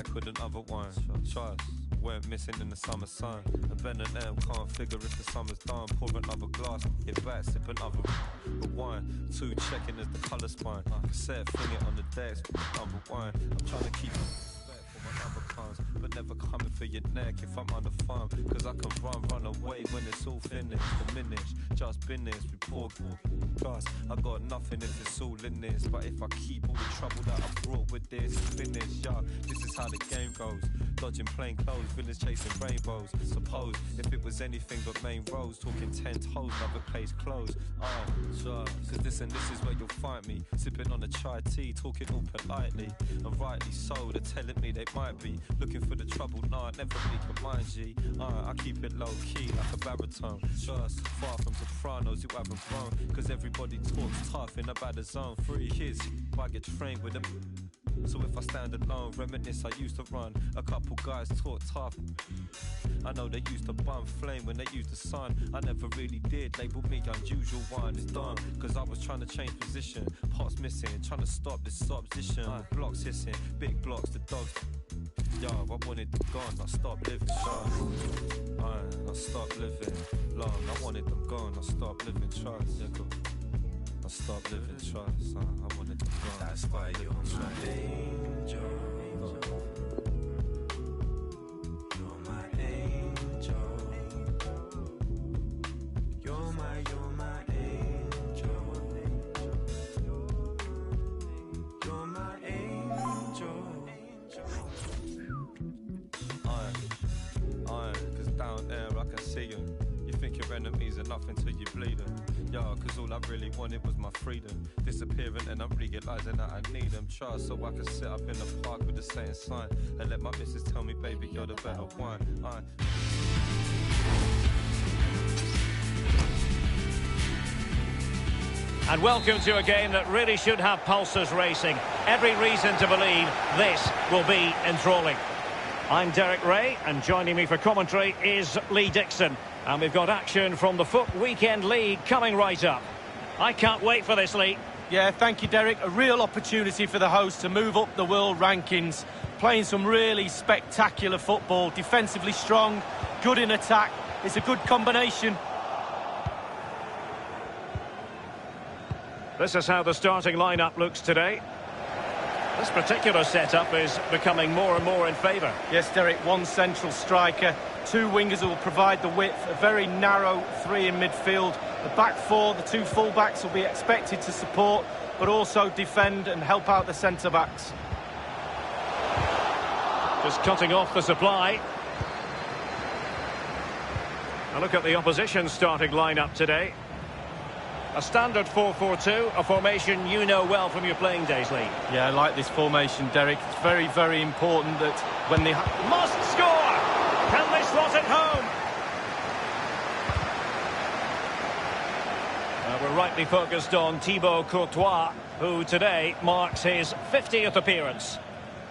back with another one. Trust, weren't missing in the summer sun. A Ben and M can't figure if the summer's done. Pour another glass, hit back, sip another. But 1, 2, checking as the colour spine. Cassette, fling it on the decks, number 1. I'm trying to keep respect for my other cons, but never coming for your neck if I'm on the farm. Cause I can run away when it's all finished. Diminished, just business, report. Cause I got nothing if it's all in this. But if I keep all the trouble that I brought with this, finish, yeah, this is how the game goes. Dodging plain clothes, villains chasing rainbows. Suppose if it was anything but main roads, talking 10 toes, another place closed. Cause this is where you'll find me. Sipping on a chai tea, talking all politely. And rightly so, they're telling me they might be looking for the trouble, nah, never really can mind, G. I keep it low key like a baritone. Just far from sopranos who haven't grown. Cause everybody talks tough in a bad zone. 3 kids, I get trained with them. So if I stand alone, reminisce I used to run. A couple guys talk tough. I know they used to bum flame when they used the sun. I never really did, label me unusual one. It's done, cause I was trying to change position. Parts missing, trying to stop this opposition. Blocks hissing, big blocks, the dogs. Yo, I wanted them gone, I stopped living. I stopped living long. I wanted them gone, I stopped living. Trust, yeah, go. I stopped living, trust, I wanted them gone. That's why you're my angel. You're my angel. You're my angel. You're my angel. Cause down there I can see them. You think your enemies are nothing till you bleed them. Yo, cause all I really wanted was my freedom. Disappearing and I'm realizing that I need them. Trust, so I can sit up in the park with the same sign and let my missus tell me, baby, you're the better one. And welcome to a game that really should have pulses racing. Every reason to believe this will be enthralling. I'm Derek Ray, and joining me for commentary is Lee Dixon. And we've got action from the FUT Weekend League coming right up. I can't wait for this, Lee. Yeah, thank you, Derek. A real opportunity for the host to move up the world rankings. Playing some really spectacular football. Defensively strong, good in attack. It's a good combination. This is how the starting lineup looks today. This particular setup is becoming more and more in favour. Yes, Derek, one central striker, 2 wingers who will provide the width, a very narrow 3 in midfield. The back 4, the 2 full-backs will be expected to support, but also defend and help out the centre-backs. Just cutting off the supply. A look at the opposition starting lineup today. A standard 4-4-2, a formation you know well from your playing days, Lee. Yeah, I like this formation, Derek. It's very, very important that when they... Must score! Can they slot it home? We're rightly focused on Thibaut Courtois, who today marks his 50th appearance.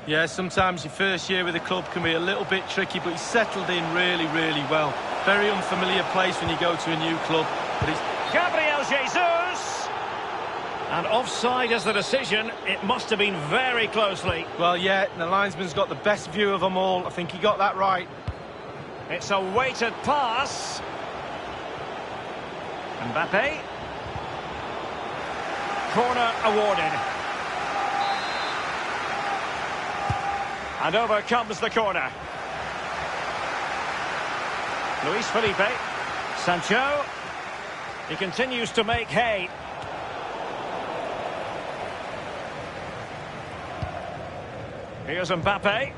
Yeah, sometimes your first year with the club can be a little bit tricky, but he's settled in really, really well. Very unfamiliar place when you go to a new club, but he's... Gabriel Jesus! And offside as the decision. It must have been very closely. Well, yeah, the linesman's got the best view of them all. I think he got that right. It's a weighted pass. Mbappe. Corner awarded. And over comes the corner. Luis Felipe. Sancho. He continues to make hay. Here's Mbappe.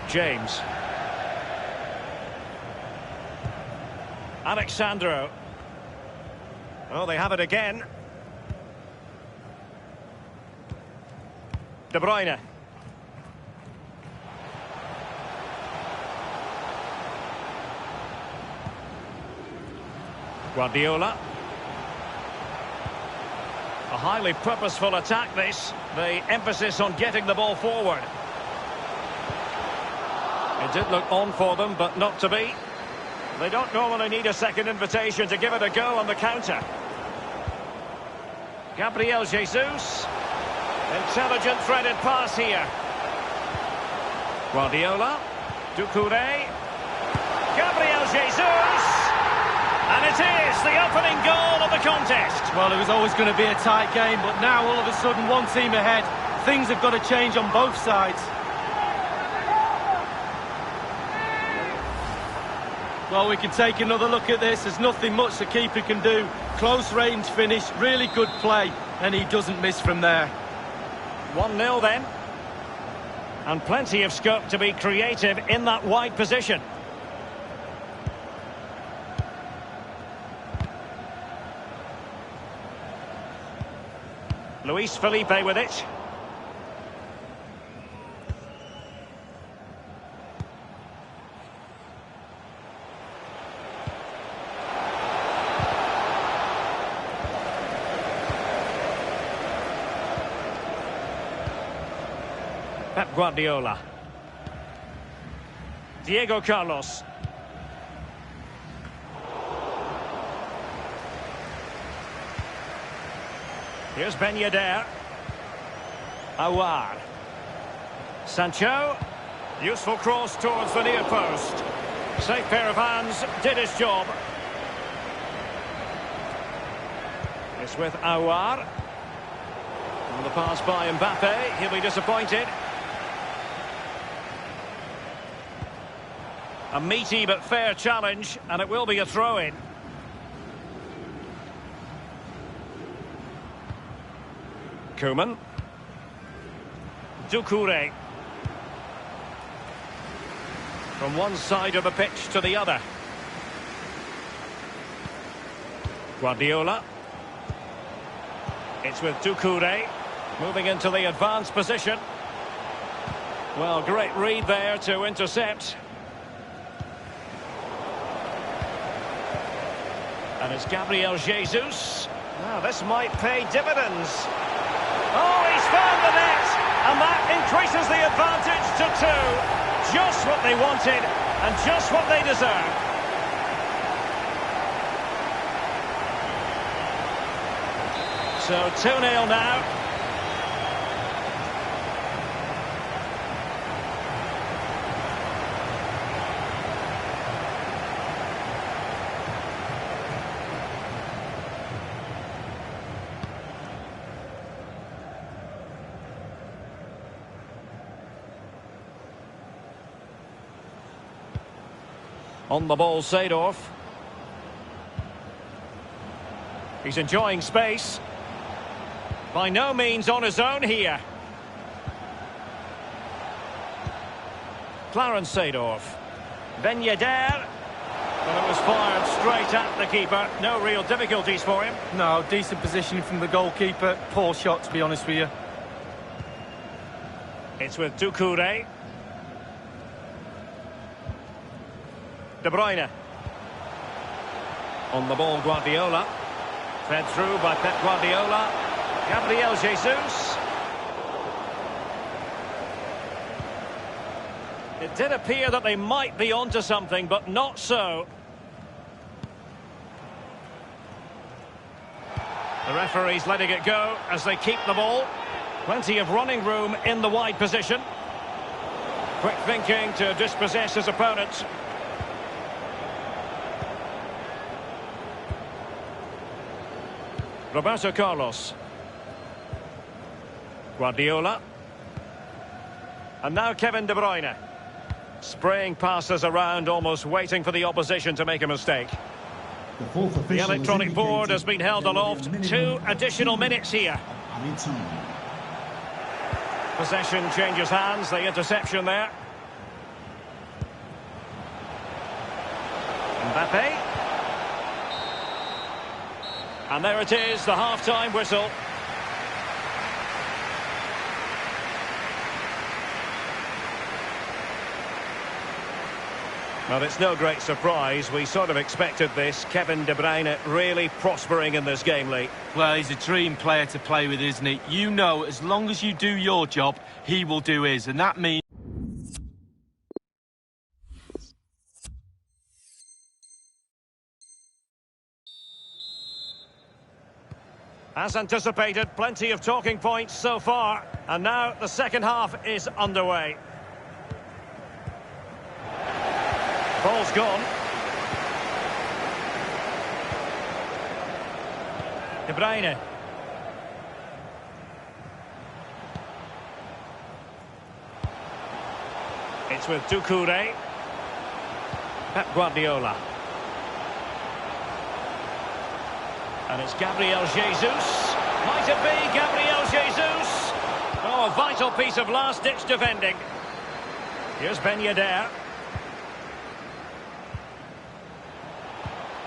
James. Alexandro. Oh, they have it again. De Bruyne. Guardiola. A highly purposeful attack this. The emphasis on getting the ball forward. It did look on for them, but not to be. They don't normally need a second invitation to give it a go on the counter. Gabriel Jesus. Intelligent threaded pass here. Guardiola. Doucouré. Gabriel Jesus. And it is the opening goal of the contest. Well, it was always going to be a tight game, but now all of a sudden one team ahead. Things have got to change on both sides. Well, we can take another look at this. There's nothing much the keeper can do. Close range finish, really good play, and he doesn't miss from there. 1-0 then. And plenty of scope to be creative in that wide position. Luis Felipe with it. Pep Guardiola. Diego Carlos. Here's Ben Yedder. Aouar. Sancho. Useful cross towards the near post. Safe pair of hands, did his job. It's with Aouar. And the pass by Mbappe, he'll be disappointed. A meaty but fair challenge, and it will be a throw-in. Koeman. Doucouré. From one side of the pitch to the other. Guardiola. It's with Doucouré. Moving into the advanced position. Well, great read there to intercept. And it's Gabriel Jesus. Now, this might pay dividends. Oh, he's found the net! And that increases the advantage to 2. Just what they wanted, and just what they deserve. So 2-0 now. On the ball, Seedorf. He's enjoying space. By no means on his own here. Clarence Seedorf. Ben Yedder. But it was fired straight at the keeper. No real difficulties for him. No, decent positioning from the goalkeeper. Poor shot, to be honest with you. It's with Doucouré. De Bruyne. On the ball, Guardiola. Fed through by Pep Guardiola. Gabriel Jesus. It did appear that they might be onto something, but not so. The referee's letting it go as they keep the ball. Plenty of running room in the wide position. Quick thinking to dispossess his opponent. Roberto Carlos. Guardiola. And now Kevin De Bruyne. Spraying passes around, almost waiting for the opposition to make a mistake. The electronic board has been held aloft. 2 additional minutes here. Possession changes hands, the interception there. Mbappe. And there it is, the half-time whistle. Well, it's no great surprise. We sort of expected this. Kevin De Bruyne really prospering in this game, Lee. Well, he's a dream player to play with, isn't he? You know, as long as you do your job, he will do his. And that means... As anticipated, plenty of talking points so far. And now the second half is underway. Ball's gone. De Bruyne. It's with Doucouré. Pep Guardiola. And it's Gabriel Jesus. Might it be Gabriel Jesus? Oh, a vital piece of last-ditch defending. Here's Ben Yedder.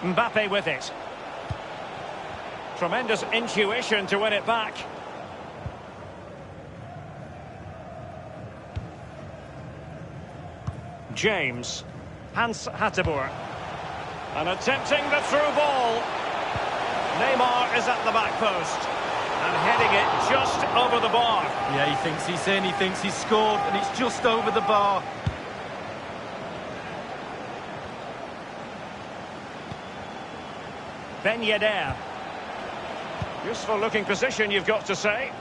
Mbappe with it. Tremendous intuition to win it back. James. Hans Hateboer. And attempting the through ball. Neymar is at the back post. And heading it just over the bar. Yeah, he thinks he's in, he thinks he's scored, and it's just over the bar. Ben Yedder. Useful looking position, you've got to say.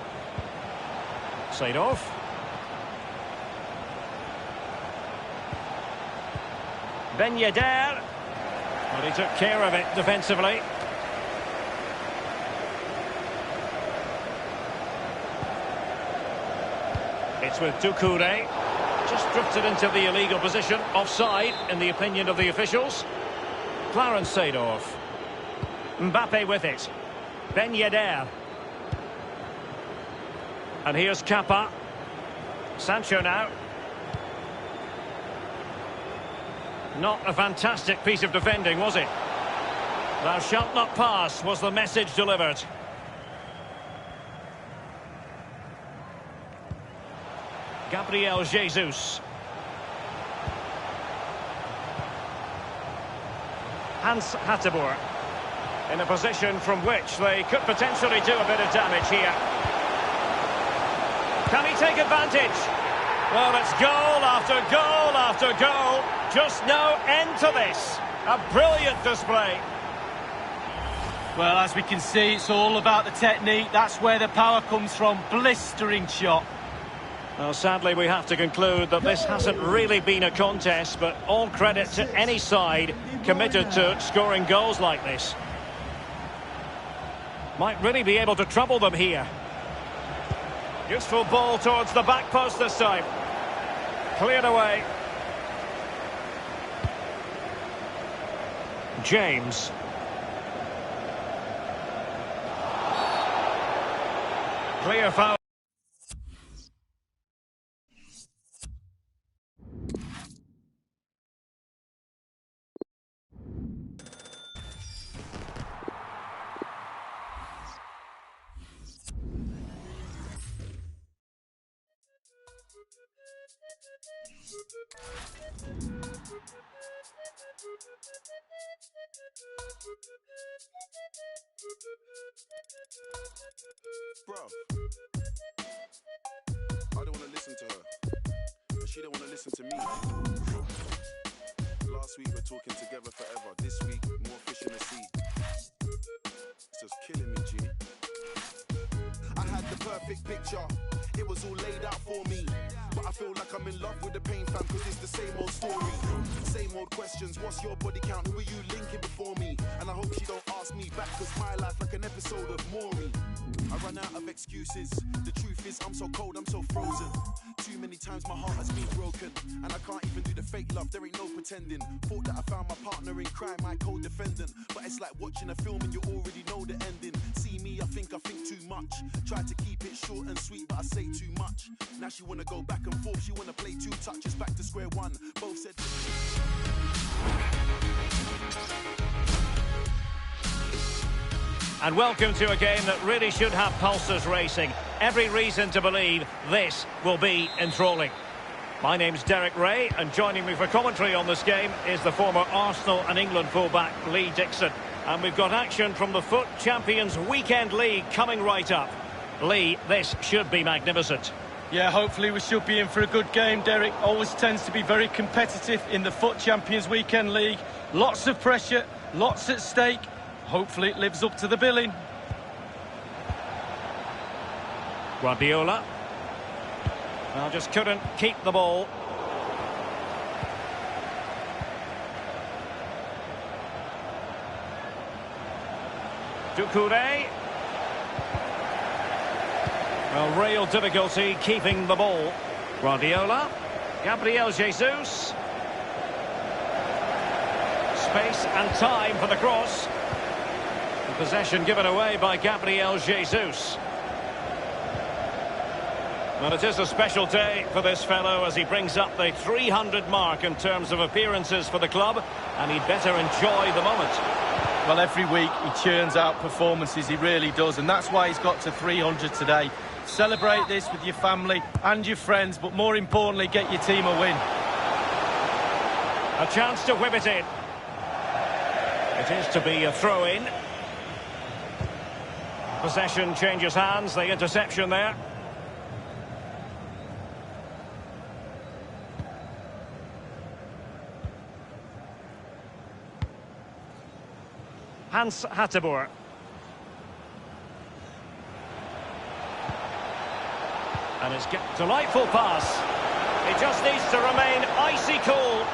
Seedorf. Ben Yedder. Well, he took care of it defensively. It's with Doucouré. Just drifted into the illegal position. Offside, in the opinion of the officials. Clarence Seedorf. Mbappe with it. Ben Yedder. And here's Kappa. Sancho now. Not a fantastic piece of defending, was it? Thou shalt not pass, was the message delivered. Gabriel Jesus. Hans Hateboer. In a position from which they could potentially do a bit of damage here. Can he take advantage? Well, it's goal after goal after goal. Just no end to this. A brilliant display. Well, as we can see, it's all about the technique. That's where the power comes from. Blistering shot. Well, sadly, we have to conclude that this hasn't really been a contest, but all credit to any side committed to scoring goals like this. Might really be able to trouble them here. Useful ball towards the back post this time. Cleared away. James. Clear foul. Bro, I don't want to listen to her, but she don't want to listen to me. Last week we're talking together forever. This week, more fish in the sea. It's just killing me, G. I had the perfect picture. It was all laid out for me. But I feel like I'm in love with the pain, fam, cause it's the same old story. Same old questions, what's your body count? Who are you linking before me? And I hope she don't ask me back, cause my life like an episode of Maury. I run out of excuses. The truth is I'm so cold, I'm so frozen. Too many times my heart has been broken, and I can't even do the fake love, there ain't no pretending. Thought that I found my partner in crime, my co-defendant. But it's like watching a film and you already know the ending. See me, I think too much. Try to keep it short and sweet, but I say too much. Now she wanna go back and forth, she wanna play two touches, back to square one. Both said... And welcome to a game that really should have pulses racing. Every reason to believe this will be enthralling. My name's Derek Ray, and joining me for commentary on this game is the former Arsenal and England fullback Lee Dixon. And we've got action from the FUT Champions Weekend League coming right up. Lee, this should be magnificent. Yeah, hopefully we should be in for a good game, Derek. Always tends to be very competitive in the FUT Champions Weekend League. Lots of pressure, lots at stake. Hopefully it lives up to the billing. Guardiola. Well, just couldn't keep the ball. Doucouré. Well, real difficulty keeping the ball. Guardiola. Gabriel Jesus. Space and time for the cross. The possession given away by Gabriel Jesus. Well, it is a special day for this fellow as he brings up the 300 mark in terms of appearances for the club, and he'd better enjoy the moment. Well, every week he churns out performances, he really does, and that's why he's got to 300 today. Celebrate this with your family and your friends, but more importantly, get your team a win. A chance to whip it in. It is to be a throw-in. Possession changes hands, the interception there. Hans Hateboer. And it's a delightful pass. He just needs to remain icy cool.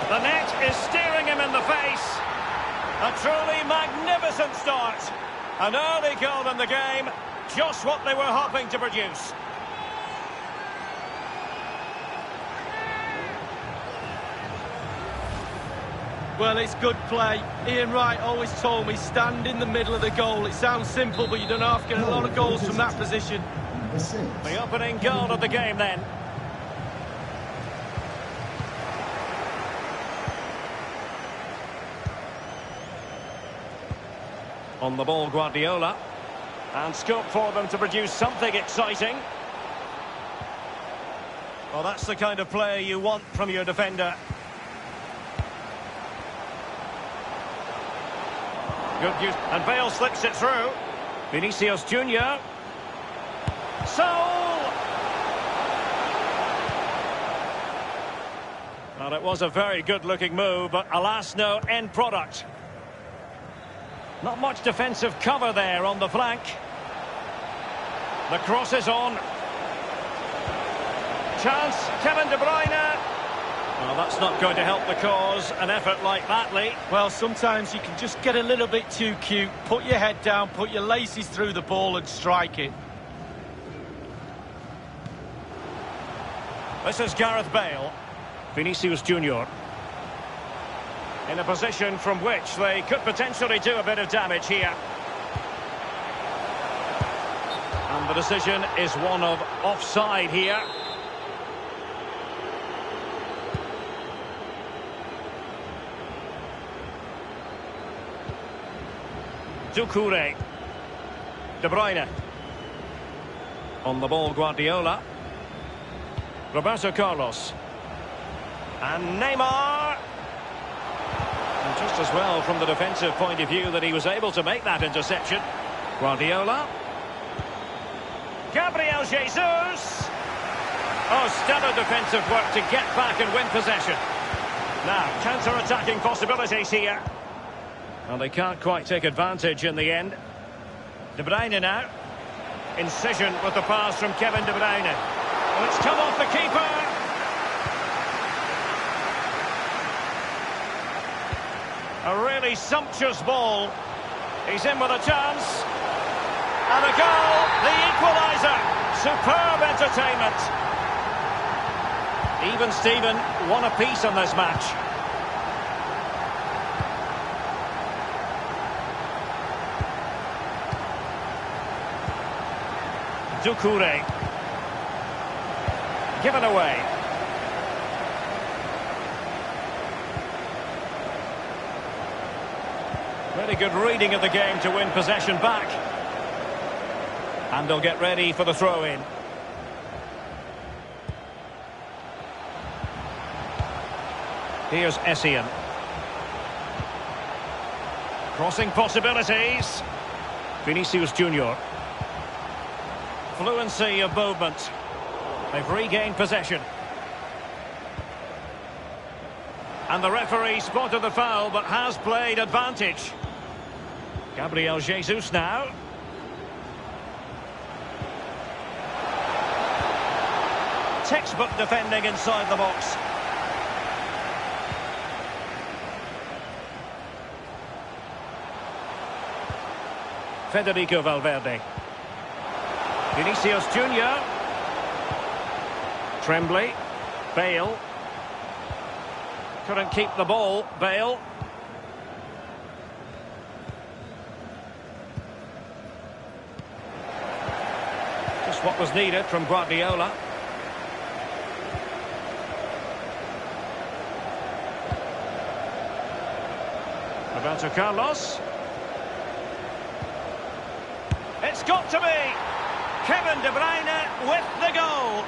The net is staring him in the face. A truly magnificent start. An early goal in the game. Just what they were hoping to produce. Well, it's good play. Ian Wright always told me, stand in the middle of the goal. It sounds simple, but you don't have to get a lot of goals from that position. The opening goal of the game then. On the ball, Guardiola. And scope for them to produce something exciting. Well, that's the kind of play you want from your defender. Good use. And Bale slips it through. Vinicius Junior. Well, it was a very good-looking move, but alas, no end product. Not much defensive cover there on the flank. The cross is on. Chance, Kevin De Bruyne. Well, that's not going to help the cause, an effort like that, Lee. Well, sometimes you can just get a little bit too cute, put your head down, put your laces through the ball and strike it. This is Gareth Bale. Vinicius Junior. In a position from which they could potentially do a bit of damage here. And the decision is one of offside here. Doucouré. De Bruyne. On the ball, Guardiola. Roberto Carlos. And Neymar. And just as well from the defensive point of view that he was able to make that interception. Guardiola. Gabriel Jesus. Oh, stellar defensive work to get back and win possession. Now, counter-attacking possibilities here. Well, they can't quite take advantage in the end. De Bruyne now. Incision with the pass from Kevin De Bruyne. Well, it's come off the keeper. A really sumptuous ball. He's in with a chance. And a goal, the equaliser. Superb entertainment. Even Steven, one apiece on this match. Doucouré. Given away. Very good reading of the game to win possession back. And they'll get ready for the throw-in. Here's Essien. Crossing possibilities. Vinicius Junior. Fluency of movement. They've regained possession. And the referee spotted the foul but has played advantage. Gabriel Jesus now. Textbook defending inside the box. Federico Valverde. Vinicius Junior. Tremblay. Bale. Couldn't keep the ball, Bale. Just what was needed from Guardiola. Roberto Carlos. It's got to be Kevin De Bruyne with the goal.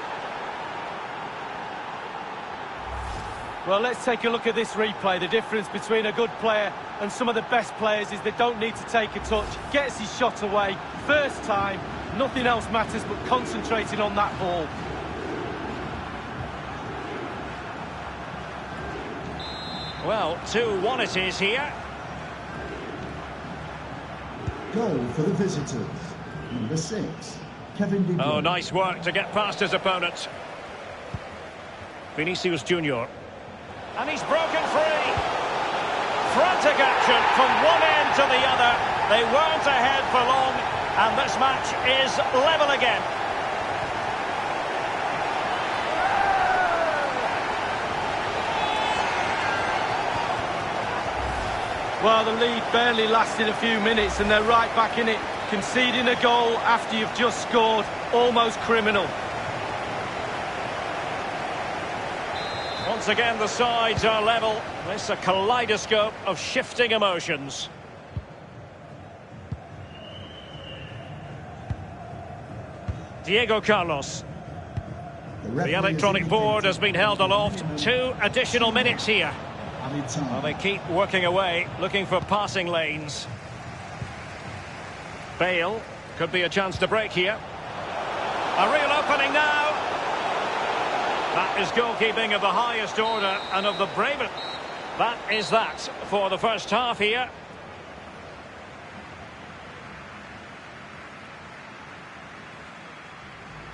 Well, let's take a look at this replay. The difference between a good player and some of the best players is they don't need to take a touch. Gets his shot away. First time, nothing else matters but concentrating on that ball. Well, 2-1 it is here. Goal for the visitors. Number 6, Kevin De Bruyne. Oh, nice work to get past his opponent. Vinicius Junior. And he's broken free. Frantic action from one end to the other. They weren't ahead for long, and this match is level again. Well, the lead barely lasted a few minutes, and they're right back in it. Conceding a goal after you've just scored, almost criminal. Once again, the sides are level. This is a kaleidoscope of shifting emotions. Diego Carlos. The electronic board has been held aloft. 2 additional minutes here. Well, they keep working away, looking for passing lanes. Bale, could be a chance to break here. A real opening now. That is goalkeeping of the highest order and of the bravest. That is that for the first half here.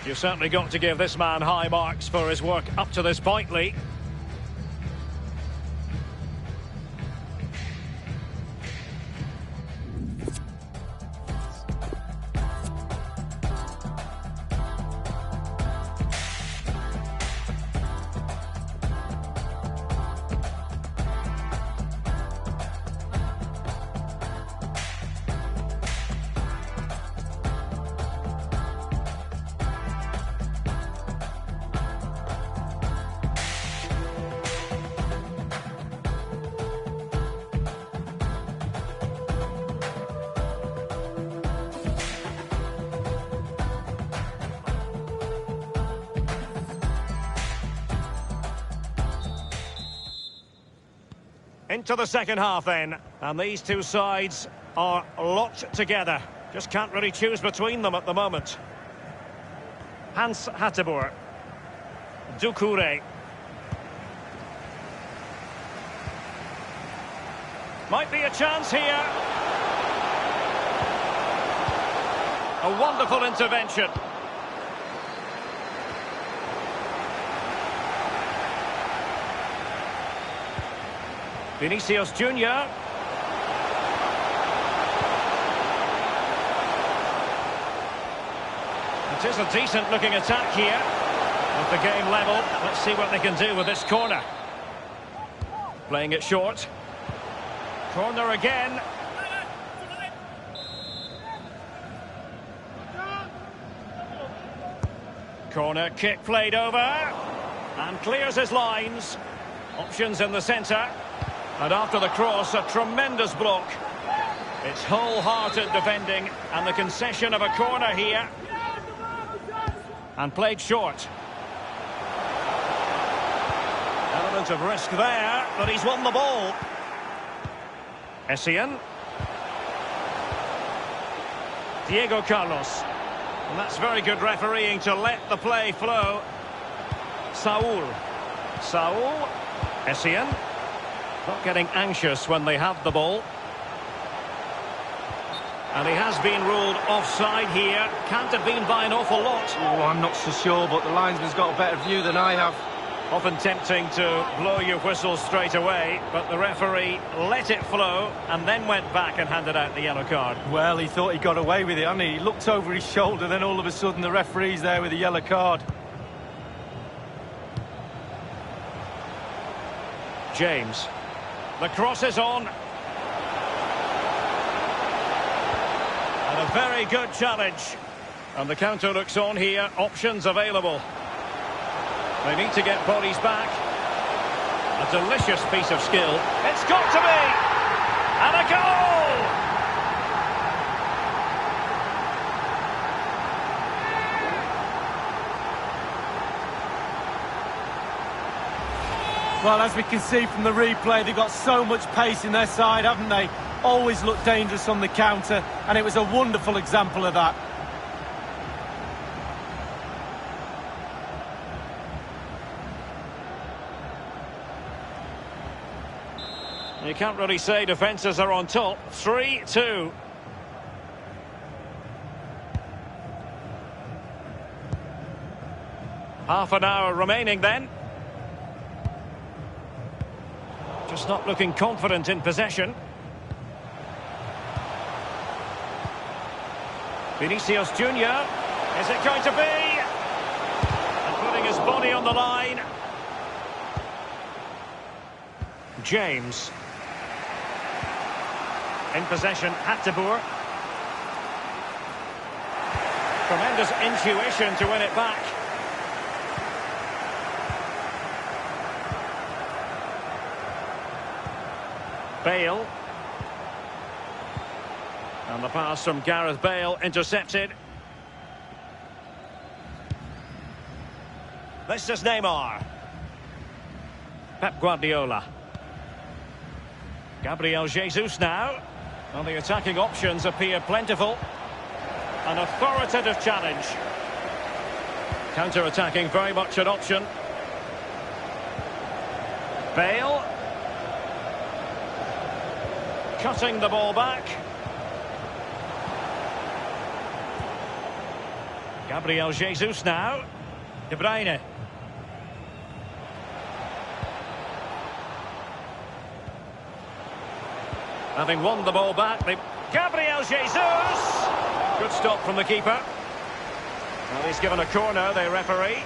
You've certainly got to give this man high marks for his work up to this point, Lee. Into the second half then, and these two sides are locked together. Just can't really choose between them at the moment. Hans Hateboer. Doucouré. Might be a chance here. A wonderful intervention. Vinicius Junior. It is a decent looking attack here. With the game level, let's see what they can do with this corner. Playing it short. Corner again. Corner kick played over. And clears his lines. Options in the centre. And after the cross, a tremendous block. It's wholehearted defending, and the concession of a corner here. And played short. Element of risk there, but he's won the ball. Essien. Diego Carlos. And that's very good refereeing to let the play flow. Saul. Essien. Not getting anxious when they have the ball. And he has been ruled offside here. Can't have been by an awful lot. Oh, I'm not so sure, but the linesman's got a better view than I have. Often tempting to blow your whistle straight away, but the referee let it flow and then went back and handed out the yellow card. Well, he thought he got away with it, hadn't he? He looked over his shoulder, then all of a sudden the referee's there with a yellow card. James. The cross is on. And a very good challenge. And the counter looks on here. Options available. They need to get bodies back. A delicious piece of skill. It's got to be! And a goal! Well, as we can see from the replay, they've got so much pace in their side, haven't they? Always look dangerous on the counter, and it was a wonderful example of that. You can't really say defences are on top. 3-2. Half an hour remaining then. Just not looking confident in possession. Vinicius Junior. Is it going to be? And putting his body on the line. James. In possession, Hateboer. Tremendous intuition to win it back. Bale. And the pass from Gareth Bale intercepted. This is Neymar. Pep Guardiola. Gabriel Jesus now. Well, the attacking options appear plentiful. An authoritative challenge. Counter-attacking very much an option. Bale. Cutting the ball back. Gabriel Jesus now. De Bruyne. Having won the ball back, Gabriel Jesus! Good stop from the keeper. Well, he's given a corner, the referee.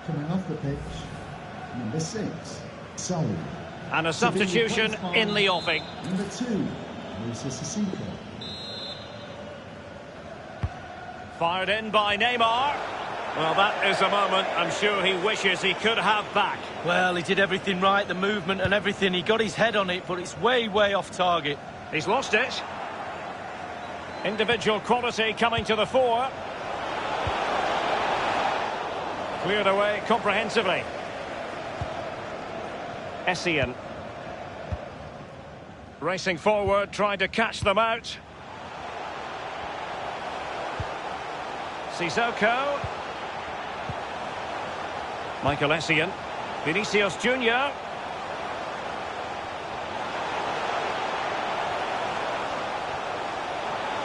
Coming off the pitch, number 6, Sully. And a substitution in the offing. Number 2, Musa Sissoko. Fired in by Neymar. Well, that is a moment I'm sure he wishes he could have back. Well, he did everything right, the movement and everything. He got his head on it, but it's way, way off target. He's lost it. Individual quality coming to the fore. Cleared away comprehensively. Essien. Racing forward, trying to catch them out. Sissoko. Michael Essien. Vinicius Junior.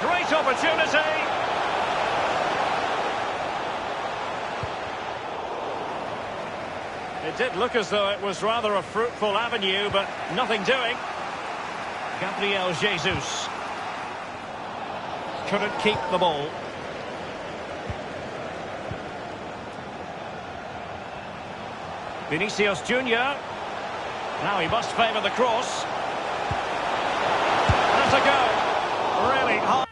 Great opportunity. It did look as though it was rather a fruitful avenue, but nothing doing. Gabriel Jesus couldn't keep the ball. Vinicius Junior. Now he must favour the cross. That's a goal. Really hard.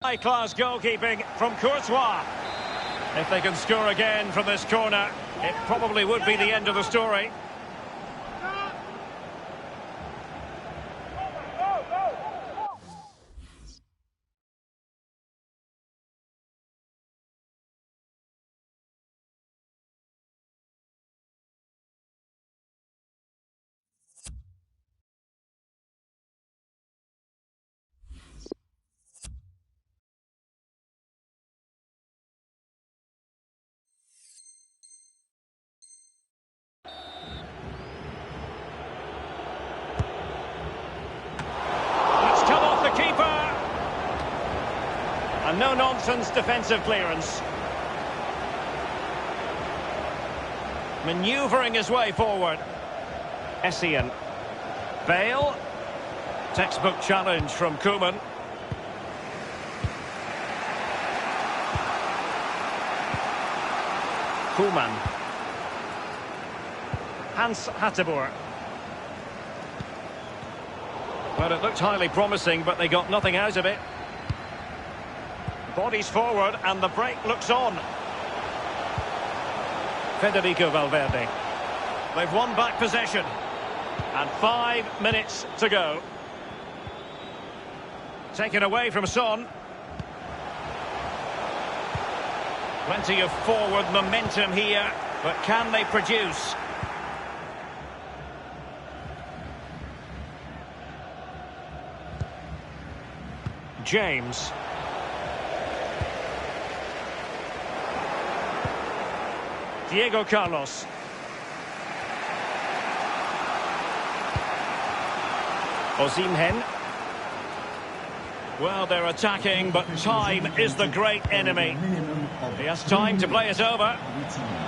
High-class goalkeeping from Courtois. If they can score again from this corner, it probably would be the end of the story. And no-nonsense defensive clearance. Manoeuvring his way forward. Essien. Bale. Textbook challenge from Koeman. Koeman. Hans Hateboer. Well, it looked highly promising, but they got nothing out of it. Bodies forward, and the break looks on. Federico Valverde. They've won back possession. And 5 minutes to go. Taken away from Son. Plenty of forward momentum here, but can they produce? James. Diego Carlos. Osimhen. Well, they're attacking, but time is the great enemy. He has time to play it over.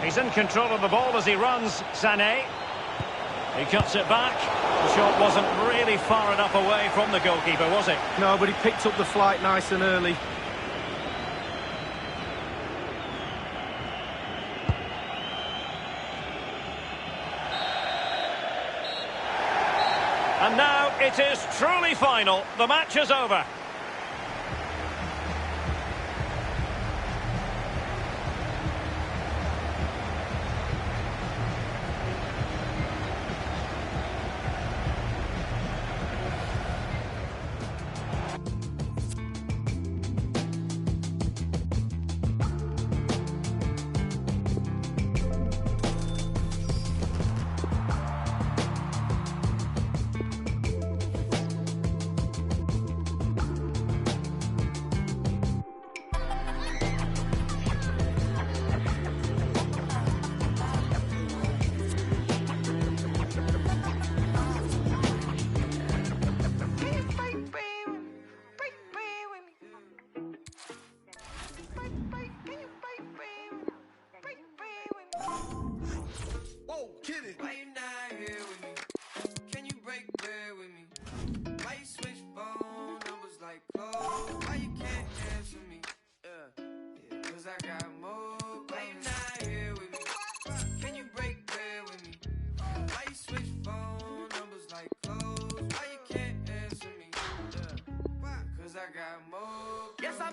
He's in control of the ball as he runs, Sané. He cuts it back. The shot wasn't really far enough away from the goalkeeper, was it? No, but he picked up the flight nice and early. And now it is truly final. The match is over.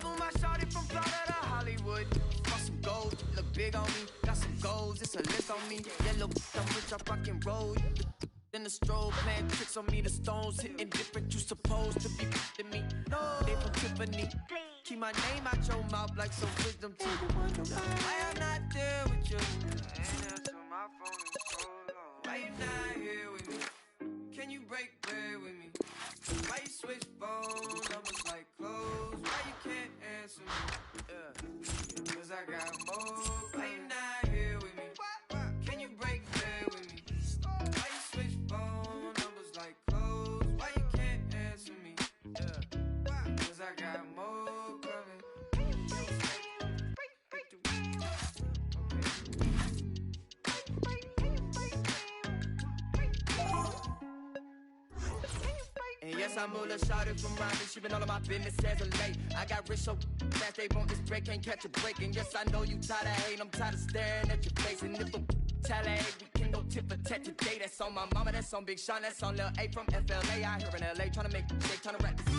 Double my shawty from Florida to Hollywood. Want some gold, look big on me. Got some goals, it's a list on me. Yellow, I'm rich, I rock and roll. Then the strobe playing tricks on me. The stones hitting different. You supposed to be f***ing me. No, they from Tiffany. Keep my name out your mouth like some wisdom teeth. Why I'm not there with you? Ain't answer my phone in so long. Why you not here with me? Can you break bread with me? Why you switch phone numbers like clothes? Why you can't answer me? Cause I got more. Why you not here with me? Can you break bread with me? Why you switch phone numbers like clothes? Why you can't answer me? Cause I got more coming. And yes, I'm Mula shouted from Rhyming. She been all of my business as of late. I got rich so fast they want this break, can't catch a break. And yes, I know you tired of hating, I'm tired of staring at your face. And if a tally, we can go tit for tat today. That's on my mama, that's on Big Sean, that's on Lil A from FLA. I here in LA, trying to make a shake, trying to rap this.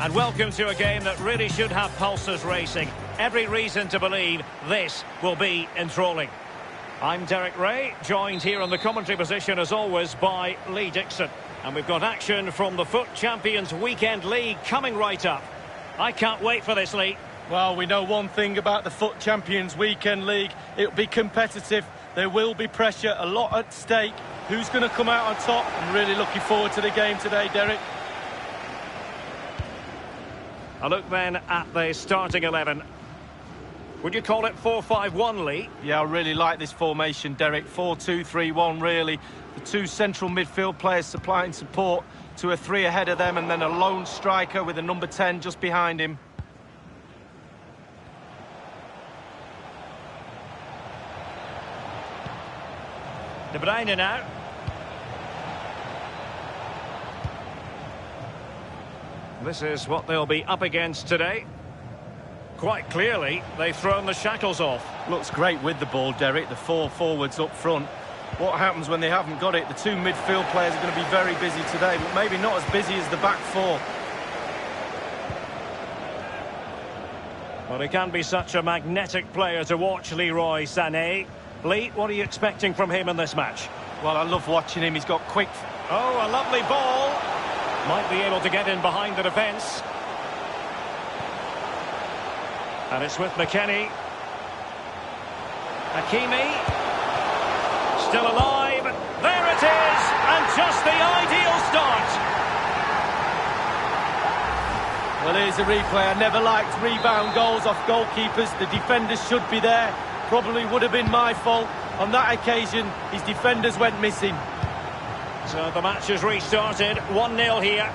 And welcome to a game that really should have pulses racing. Every reason to believe this will be enthralling. I'm Derek Ray, joined here in the commentary position as always by Lee Dixon. And we've got action from the FUT Champions Weekend League coming right up. I can't wait for this, Lee. Well, we know one thing about the FUT Champions Weekend League. It'll be competitive. There will be pressure, a lot at stake. Who's going to come out on top? I'm really looking forward to the game today, Derek. A look then at the starting 11. Would you call it 4-5-1, Lee? Yeah, I really like this formation, Derek. 4-2-3-1, really. The two central midfield players supplying support to a three ahead of them, and then a lone striker with a number 10 just behind him. De Bruyne now. This is what they'll be up against today. Quite clearly, they've thrown the shackles off. Looks great with the ball, Derek. The four forwards up front. What happens when they haven't got it? The two midfield players are going to be very busy today, but maybe not as busy as the back four. Well, he can be such a magnetic player to watch, Leroy Sané. Lee, what are you expecting from him in this match? Well, I love watching him. He's got quick... Oh, a lovely ball. Might be able to get in behind the defence. And it's with McKennie. Hakimi. Still alive. There it is. And just the ideal start. Well, here's a replay. I never liked rebound goals off goalkeepers. The defenders should be there. Probably would have been my fault. On that occasion, his defenders went missing. So the match has restarted. 1-0 here.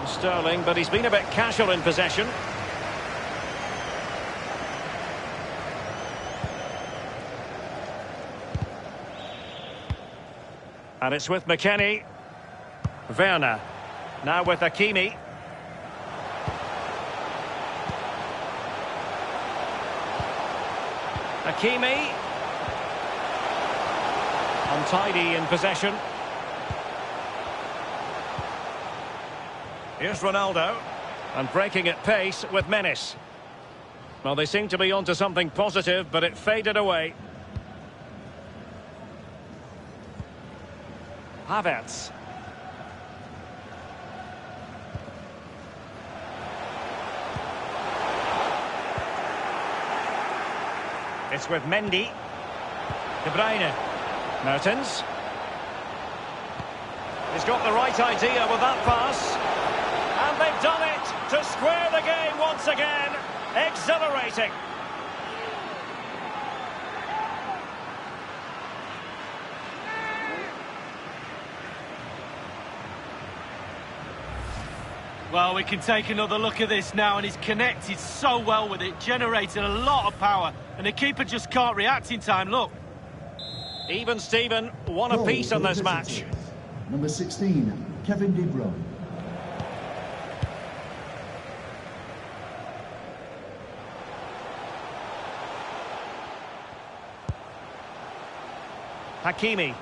Sterling, but he's been a bit casual in possession. And it's with McKennie. Werner. Now with Hakimi. Hakimi. Untidy in possession. Here's Ronaldo. And breaking at pace with menace. Well, they seem to be onto something positive, but it faded away. Havertz. It's with Mendy. De Bruyne. Mertens. He's got the right idea with that pass. And they've done it to square the game once again. Exhilarating. Well, we can take another look at this now, and he's connected so well with it, generated a lot of power, and the keeper just can't react in time. Look. Even Steven, one apiece in this match. Number 16, Kevin De Bruyne. Hakimi.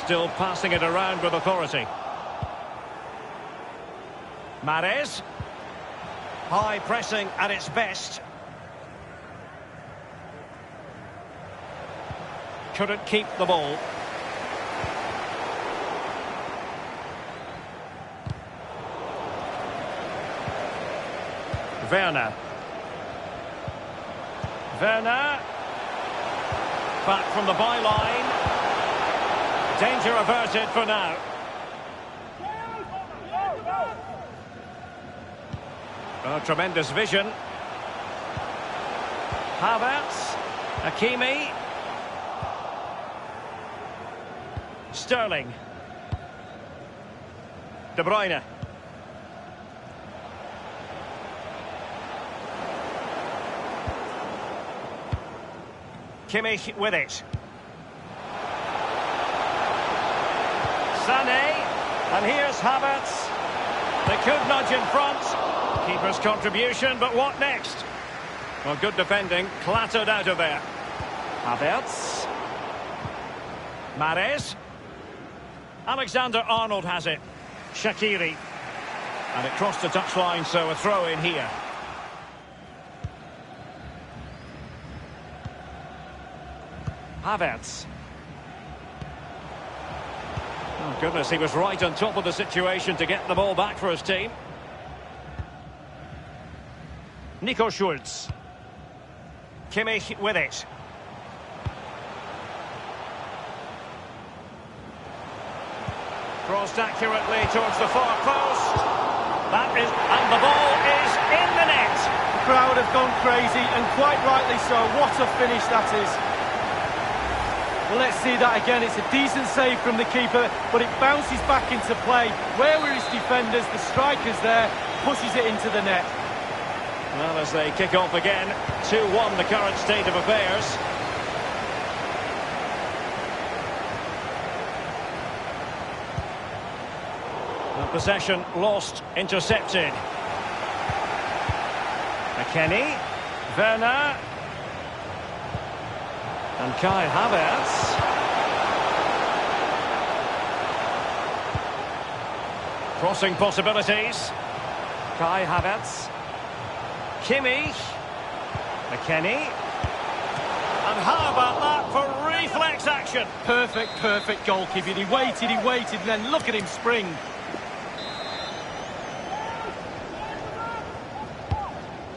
Still passing it around with authority. Mahrez. High pressing at its best. Couldn't keep the ball. Werner. Werner. Back from the byline. Danger averted for now. Oh, tremendous vision. Havertz. Hakimi. Sterling. De Bruyne. Kimmich with it. Sané. And here's Havertz. They could nudge in front. Keeper's contribution, but what next? Well, good defending. Clattered out of there. Havertz. Mahrez. Alexander-Arnold has it. Shaqiri. And it crossed the touchline, so a throw in here. Havertz. Oh, goodness, he was right on top of the situation to get the ball back for his team. Nico Schulz. Kimmich with it. Crossed accurately towards the far post. That is, and the ball is in the net. The crowd have gone crazy, and quite rightly so. What a finish that is. Well, let's see that again. It's a decent save from the keeper, but it bounces back into play. Where were his defenders? The striker's there, pushes it into the net. Well, as they kick off again, 2-1 the current state of affairs. The possession lost, intercepted. McKennie, Werner, and Kai Havertz. Crossing possibilities. Kai Havertz. Kimmich. McKennie. And how about that for reflex action? Perfect goalkeeping. He waited, and then look at him spring.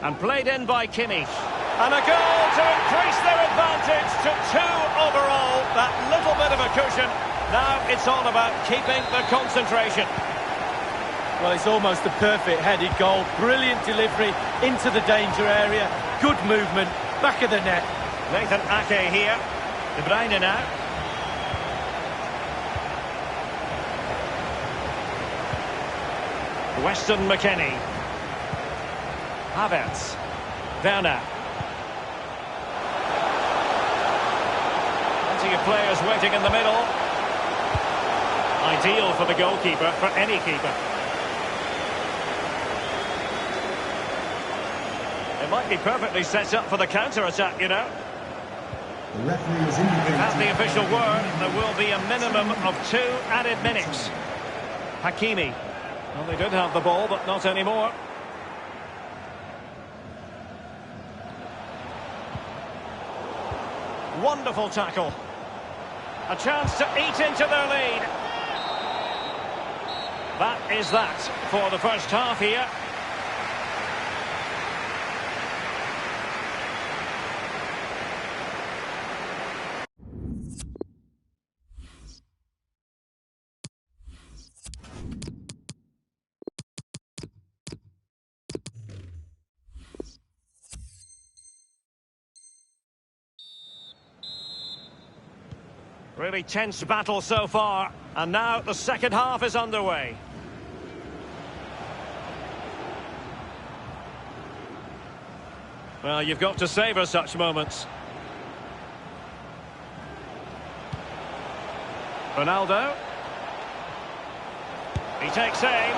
And played in by Kimmich. And a goal to increase their advantage to 2 overall. That little bit of a cushion. Now it's all about keeping the concentration. Well, it's almost a perfect headed goal. Brilliant delivery into the danger area. Good movement. Back of the net. Nathan Ake here. De Bruyne now. Weston McKennie. Havertz. Werner. Plenty of players waiting in the middle. Ideal for the goalkeeper, for any keeper. It might be perfectly set up for the counter-attack, you know. The referee has indicated... That's the official word. There will be a minimum of 2 added minutes. Hakimi. Well, they did have the ball, but not anymore. Wonderful tackle. A chance to eat into their lead. That is that for the first half here. Really tense battle so far, and now the second half is underway. Well, you've got to savour such moments. Ronaldo. He takes aim.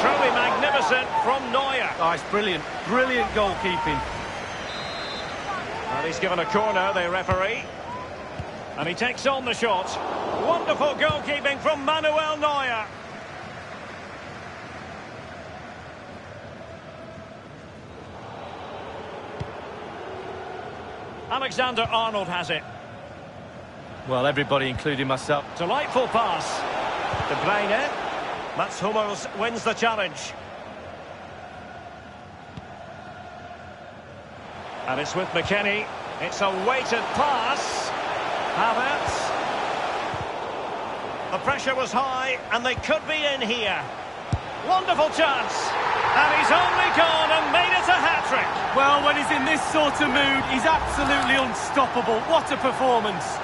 Truly magnificent from Neuer. Oh, it's brilliant. Brilliant goalkeeping. And he's given a corner, the referee. And he takes on the shot. Wonderful goalkeeping from Manuel Neuer. Alexander-Arnold has it. Well, everybody, including myself. Delightful pass. De Bruyne. Mats Hummels wins the challenge. And it's with McKennie. It's a weighted pass. Havertz. The pressure was high, and they could be in here. Wonderful chance. And he's only gone and made it a hat-trick. Well, when he's in this sort of mood, he's absolutely unstoppable. What a performance.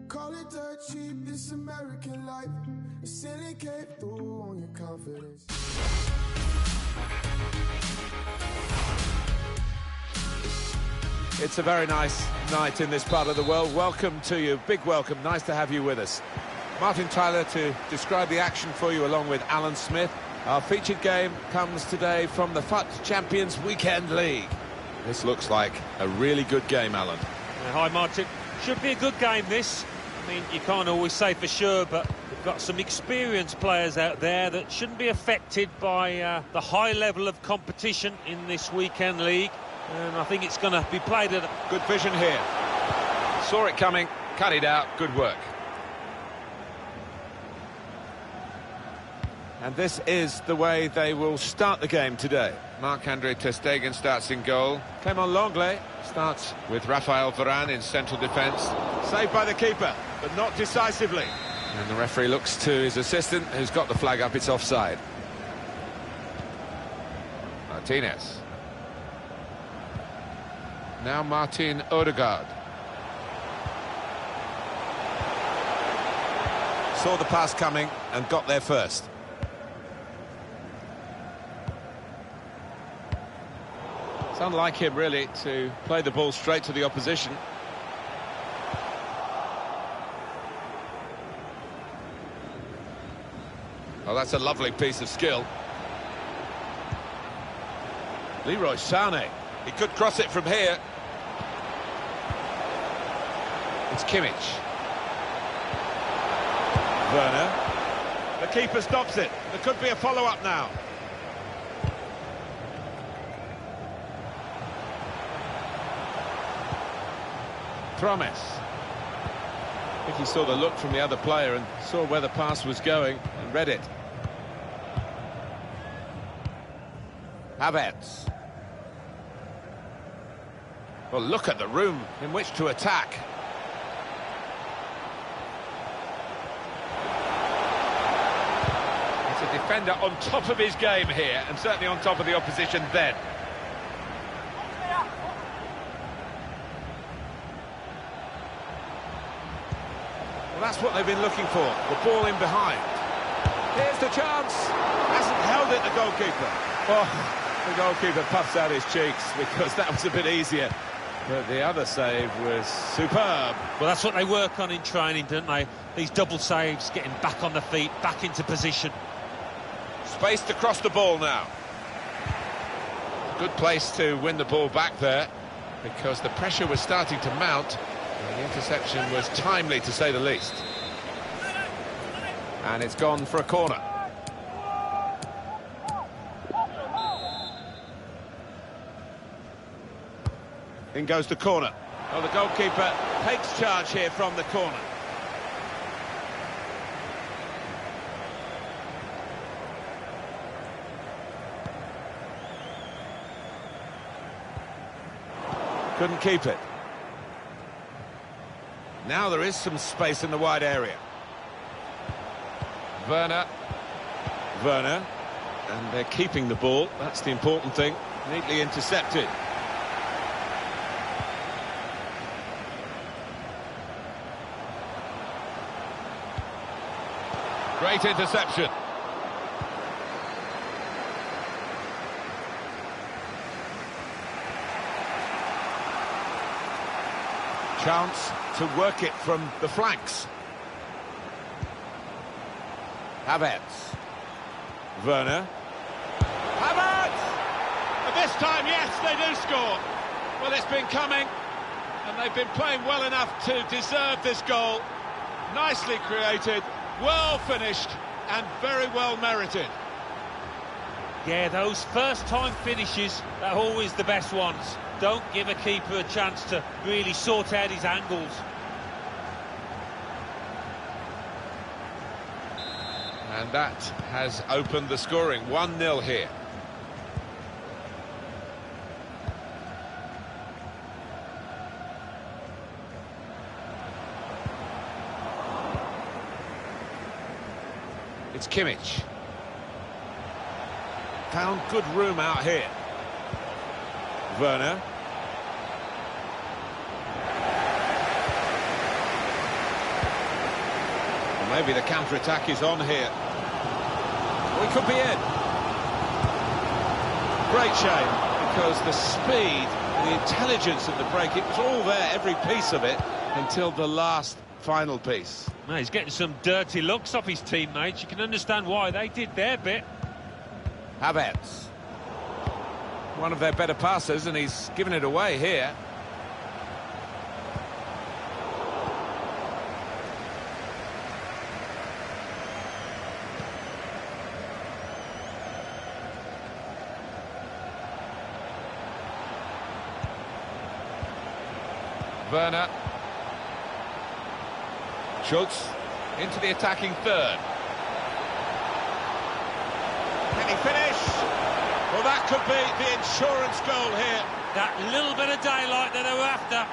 Call it dirt cheap, this American life. The ceiling came through on your confidence. It's a very nice night in this part of the world. Welcome to you, big welcome, nice to have you with us. Martin Tyler to describe the action for you along with Alan Smith. Our featured game comes today from the FUT Champions Weekend League. This looks like a really good game, Alan. Hi Martin, should be a good game this. I mean, you can't always say for sure, but we've got some experienced players out there that shouldn't be affected by the high level of competition in this weekend league. And I think it's going to be played at... Good vision here. Saw it coming, cut it out, good work. And this is the way they will start the game today. Marc-Andre ter Stegen starts in goal. Clément Lenglet starts with Raphael Varane in central defence. Saved by the keeper, but not decisively. And the referee looks to his assistant, who's got the flag up, it's offside. Martinez. Now Martin Odegaard. Saw the pass coming and got there first. It's unlike him, really, to play the ball straight to the opposition. Oh, that's a lovely piece of skill. Leroy Sané. He could cross it from here. It's Kimmich. Werner. The keeper stops it. There could be a follow-up now. Promise. I think he saw the look from the other player and saw where the pass was going and read it. Havertz. Well, look at the room in which to attack. It's a defender on top of his game here, and certainly on top of the opposition then. That's what they've been looking for, the ball in behind. Here's the chance. Hasn't held it, the goalkeeper. Oh, the goalkeeper puffs out his cheeks because that was a bit easier. But the other save was superb. Well, that's what they work on in training, don't they? These double saves, getting back on the feet, back into position. Space to cross the ball now. Good place to win the ball back there because the pressure was starting to mount. The interception was timely, to say the least. And it's gone for a corner. In goes the corner. Oh, the goalkeeper takes charge here from the corner. Couldn't keep it. Now there is some space in the wide area. Werner. And they're keeping the ball. That's the important thing. Neatly intercepted. Great interception. Chance to work it from the flanks. Havertz. Werner. Havertz! And this time, yes, they do score. Well, it's been coming, and they've been playing well enough to deserve this goal. Nicely created, well finished, and very well merited. Yeah, those first-time finishes are always the best ones. Don't give a keeper a chance to really sort out his angles. And that has opened the scoring. 1-0 here. It's Kimmich. Found good room out here. Werner. Well, maybe the counter-attack is on here. We could be in. Great shame, because the speed, the intelligence of the break, it was all there, every piece of it, until the last final piece. No, he's getting some dirty looks off his teammates. You can understand why they did their bit. Havertz. One of their better passers, and he's given it away here. Werner. Schultz into the attacking third. Can he finish? Well, that could be the insurance goal here. That little bit of daylight that they were after.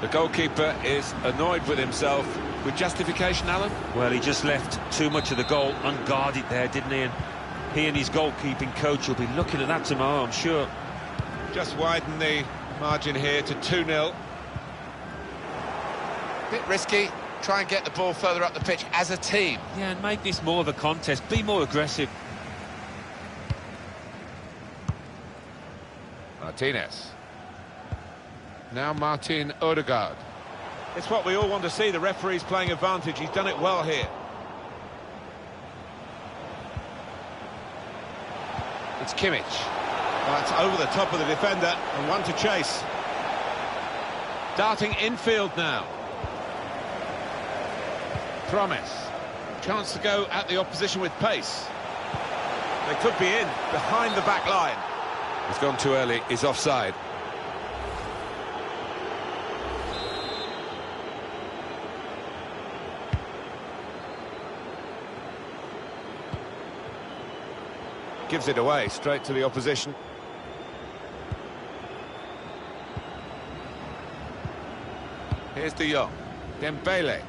The goalkeeper is annoyed with himself. With justification, Alan? Well, he just left too much of the goal unguarded there, didn't he? And he and his goalkeeping coach will be looking at that tomorrow, I'm sure. Just widen the margin here to 2-0. Bit risky. Try and get the ball further up the pitch as a team. Yeah, and make this more of a contest. Be more aggressive. Martinez. Now Martin Odegaard. It's what we all want to see. The referee's playing advantage. He's done it well here. It's Kimmich. Well, that's over the top of the defender, and one to chase. Darting infield now. Promise. Chance to go at the opposition with pace. They could be in, behind the back line. He's gone too early, he's offside. Gives it away, straight to the opposition. Here's De Jong. Dembele.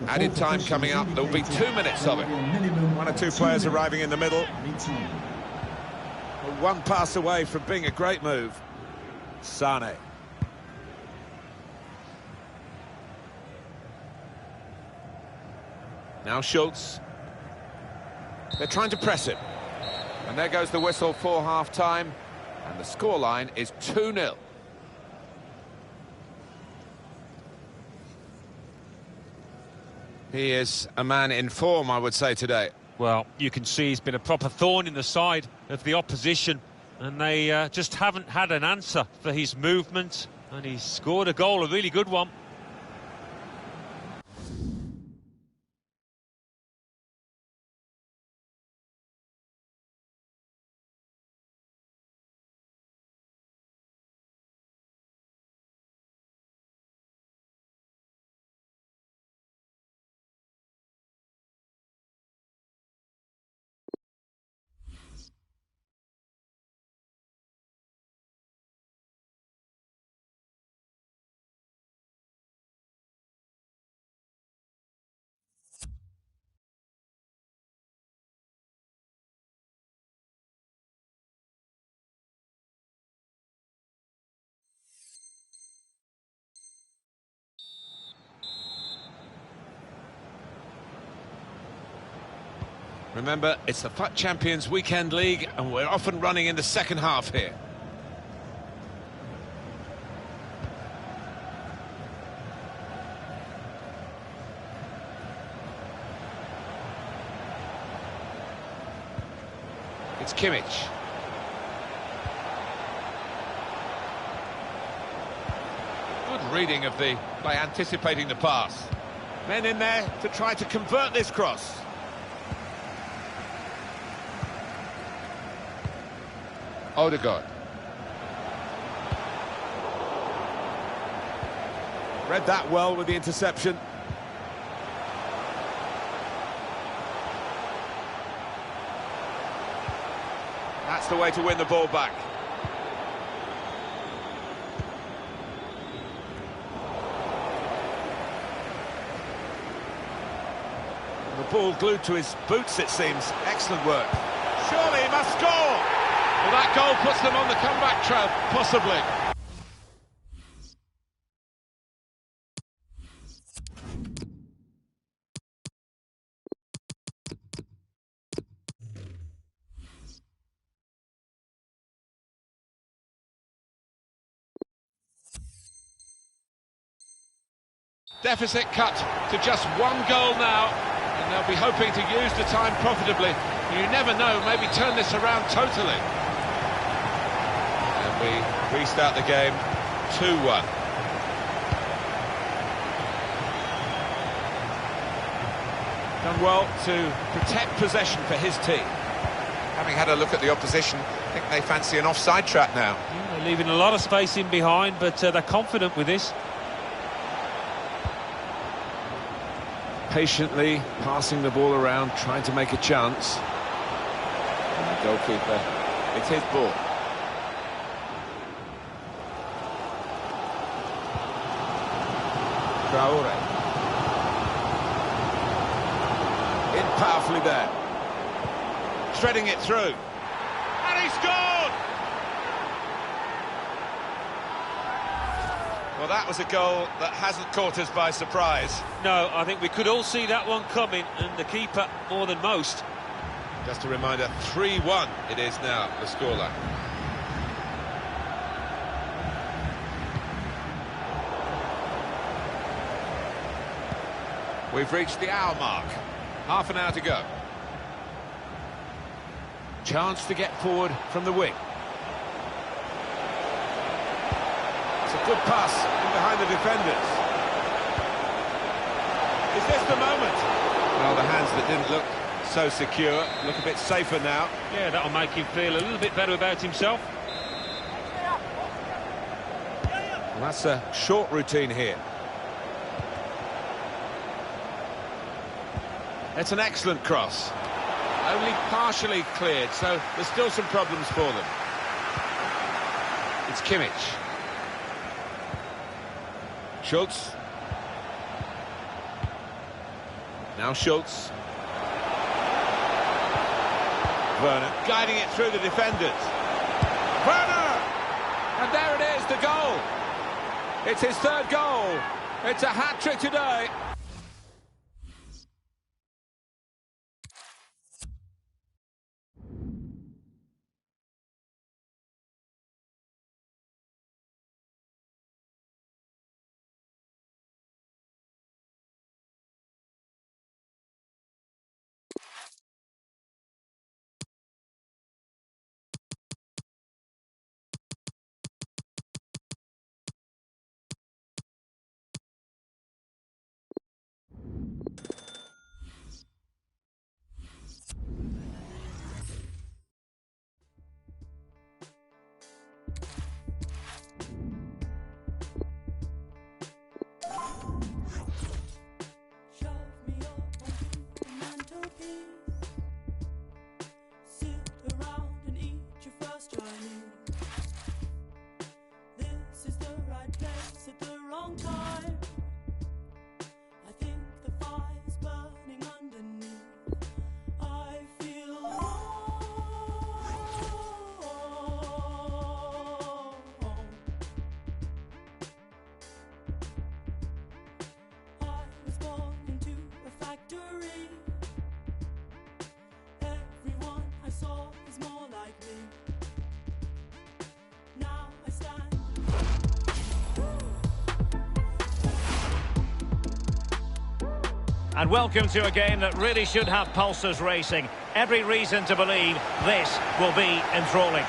Added time coming up. There will be 2 minutes of it. One or two players arriving in the middle. One pass away from being a great move. Sane. Now Schultz. They're trying to press him. And there goes the whistle for half-time. And the scoreline is 2-0. He is a man in form, I would say, today. Well, you can see he's been a proper thorn in the side of the opposition. And they just haven't had an answer for his movement. And he's scored a goal, a really good one. Remember, it's the FUT Champions Weekend League, and we're off and running in the second half here. It's Kimmich. Good reading of the by anticipating the pass. Men in there to try to convert this cross. Odegaard. Read that well with the interception. That's the way to win the ball back. The ball glued to his boots, it seems. Excellent work. Surely he must score! Well, that goal puts them on the comeback trail, possibly. Deficit cut to just one goal now, and they'll be hoping to use the time profitably. You never know, maybe turn this around totally. And we restart the game 2-1. Done well to protect possession for his team. Having had a look at the opposition, I think they fancy an offside trap now. Yeah, they're leaving a lot of space in behind, but they're confident with this. Patiently passing the ball around, trying to make a chance. And the goalkeeper, it's his ball. Traore. In powerfully there. Threading it through. And he scored! Well, that was a goal that hasn't caught us by surprise. No, I think we could all see that one coming, and the keeper more than most. Just a reminder, 3-1 it is now, the scoreline. We've reached the hour mark. Half an hour to go. Chance to get forward from the wing. It's a good pass in behind the defenders. Is this the moment? Well, the hands that didn't look so secure look a bit safer now. Yeah, that'll make him feel a little bit better about himself. Well, that's a short routine here. It's an excellent cross. Only partially cleared, so there's still some problems for them. It's Kimmich. Schultz. Now Schultz. Werner guiding it through the defenders. Werner! And there it is, the goal. It's his third goal. It's a hat-trick today. And welcome to a game that really should have pulses racing. Every reason to believe this will be enthralling.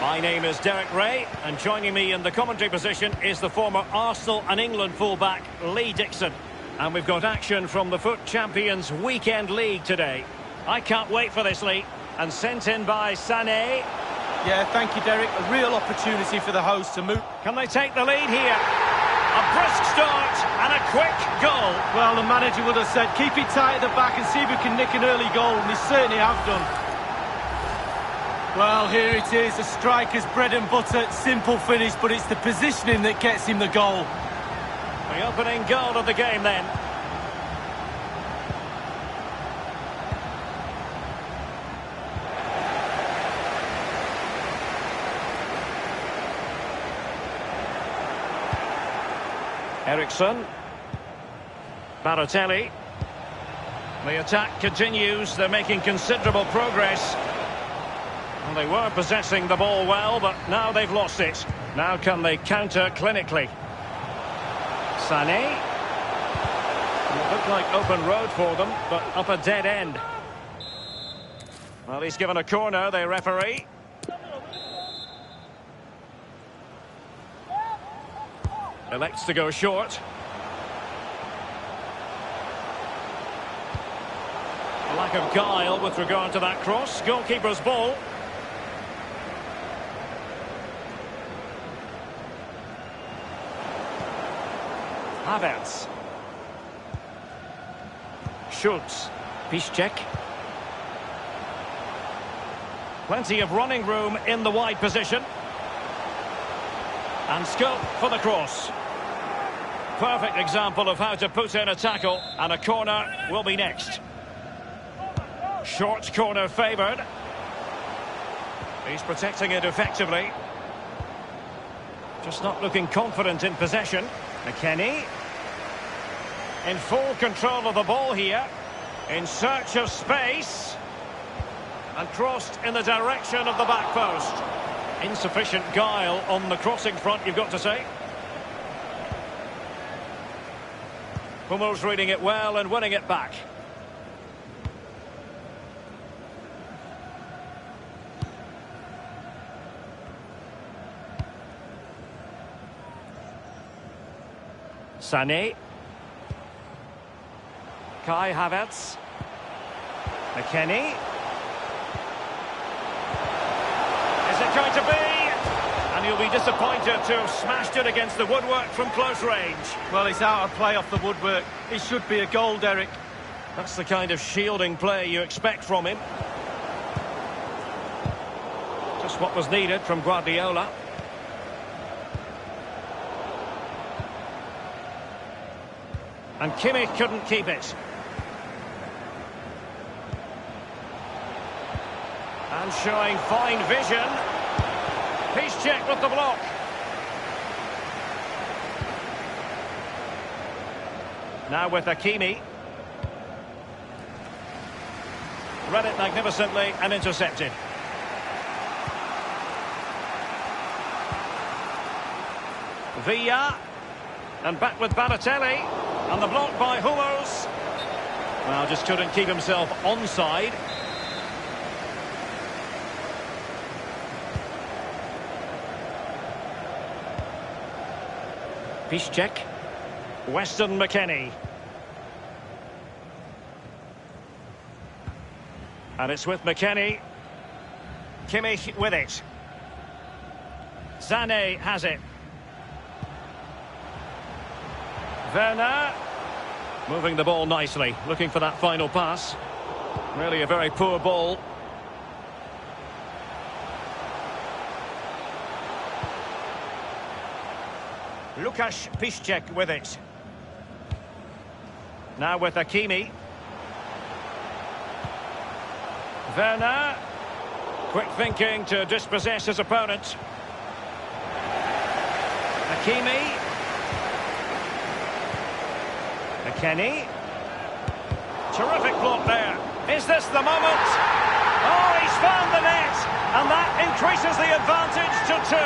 My name is Derek Ray, and joining me in the commentary position is the former Arsenal and England fullback, Lee Dixon. And we've got action from the FUT Champions Weekend League today. I can't wait for this, Lee. And sent in by Sané. Yeah, thank you, Derek. A real opportunity for the hosts to move. Can they take the lead here? A brisk start and a quick goal. Well, the manager would have said, keep it tight at the back and see if we can nick an early goal, and they certainly have done. Well, here it is, a striker's bread and butter, simple finish, but it's the positioning that gets him the goal. The opening goal of the game then. Eriksson. Balotelli. The attack continues. They're making considerable progress. Well, they were possessing the ball well, but now they've lost it. Now can they counter clinically? Sané. It looked like open road for them, but up a dead end. Well, he's given a corner, the referee. Elects to go short. A lack of guile with regard to that cross. Goalkeeper's ball. Havertz. Schultz. Piszczek. Plenty of running room in the wide position. And scope for the cross. Perfect example of how to put in a tackle, and a corner will be next. Short corner favoured. He's protecting it effectively. Just not looking confident in possession. McKennie. In full control of the ball here. In search of space. And crossed in the direction of the back post. Insufficient guile on the crossing front, you've got to say. Hummels reading it well and winning it back. Sané. Kai Havertz. McKennie. Is it going to be? And you'll be disappointed to have smashed it against the woodwork from close range. Well, he's out of play off the woodwork. It should be a goal, Derek. That's the kind of shielding play you expect from him. Just what was needed from Guardiola. And Kimmich couldn't keep it. And showing fine vision. Piszczek with the block. Now with Hakimi. Read it magnificently and intercepted. Villa. And back with Balotelli. And the block by Hummels. Well, just couldn't keep himself onside. Piszczek. Weston McKennie. And it's with McKennie. Kimmich with it. Sané has it. Werner. Moving the ball nicely. Looking for that final pass. Really a very poor ball. Łukasz Piszczek with it. Now with Hakimi. Werner. Quick thinking to dispossess his opponent. Hakimi. McKennie. Terrific block there. Is this the moment? Oh, he's found the net. And that increases the advantage to 2.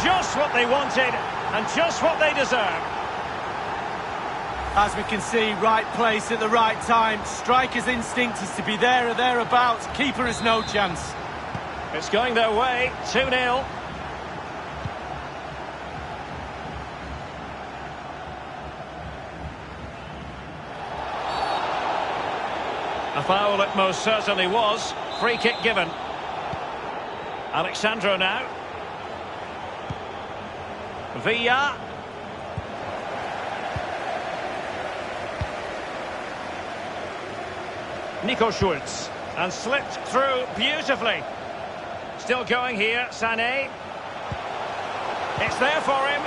Just what they wanted and just what they deserve. As we can see, right place at the right time. Striker's instinct is to be there or thereabouts. Keeper has no chance. It's going their way, 2-0. A foul it most certainly was. Free kick given. Alexandro now. Villa. Nico Schultz. And slipped through beautifully. Still going here, Sané. It's there for him.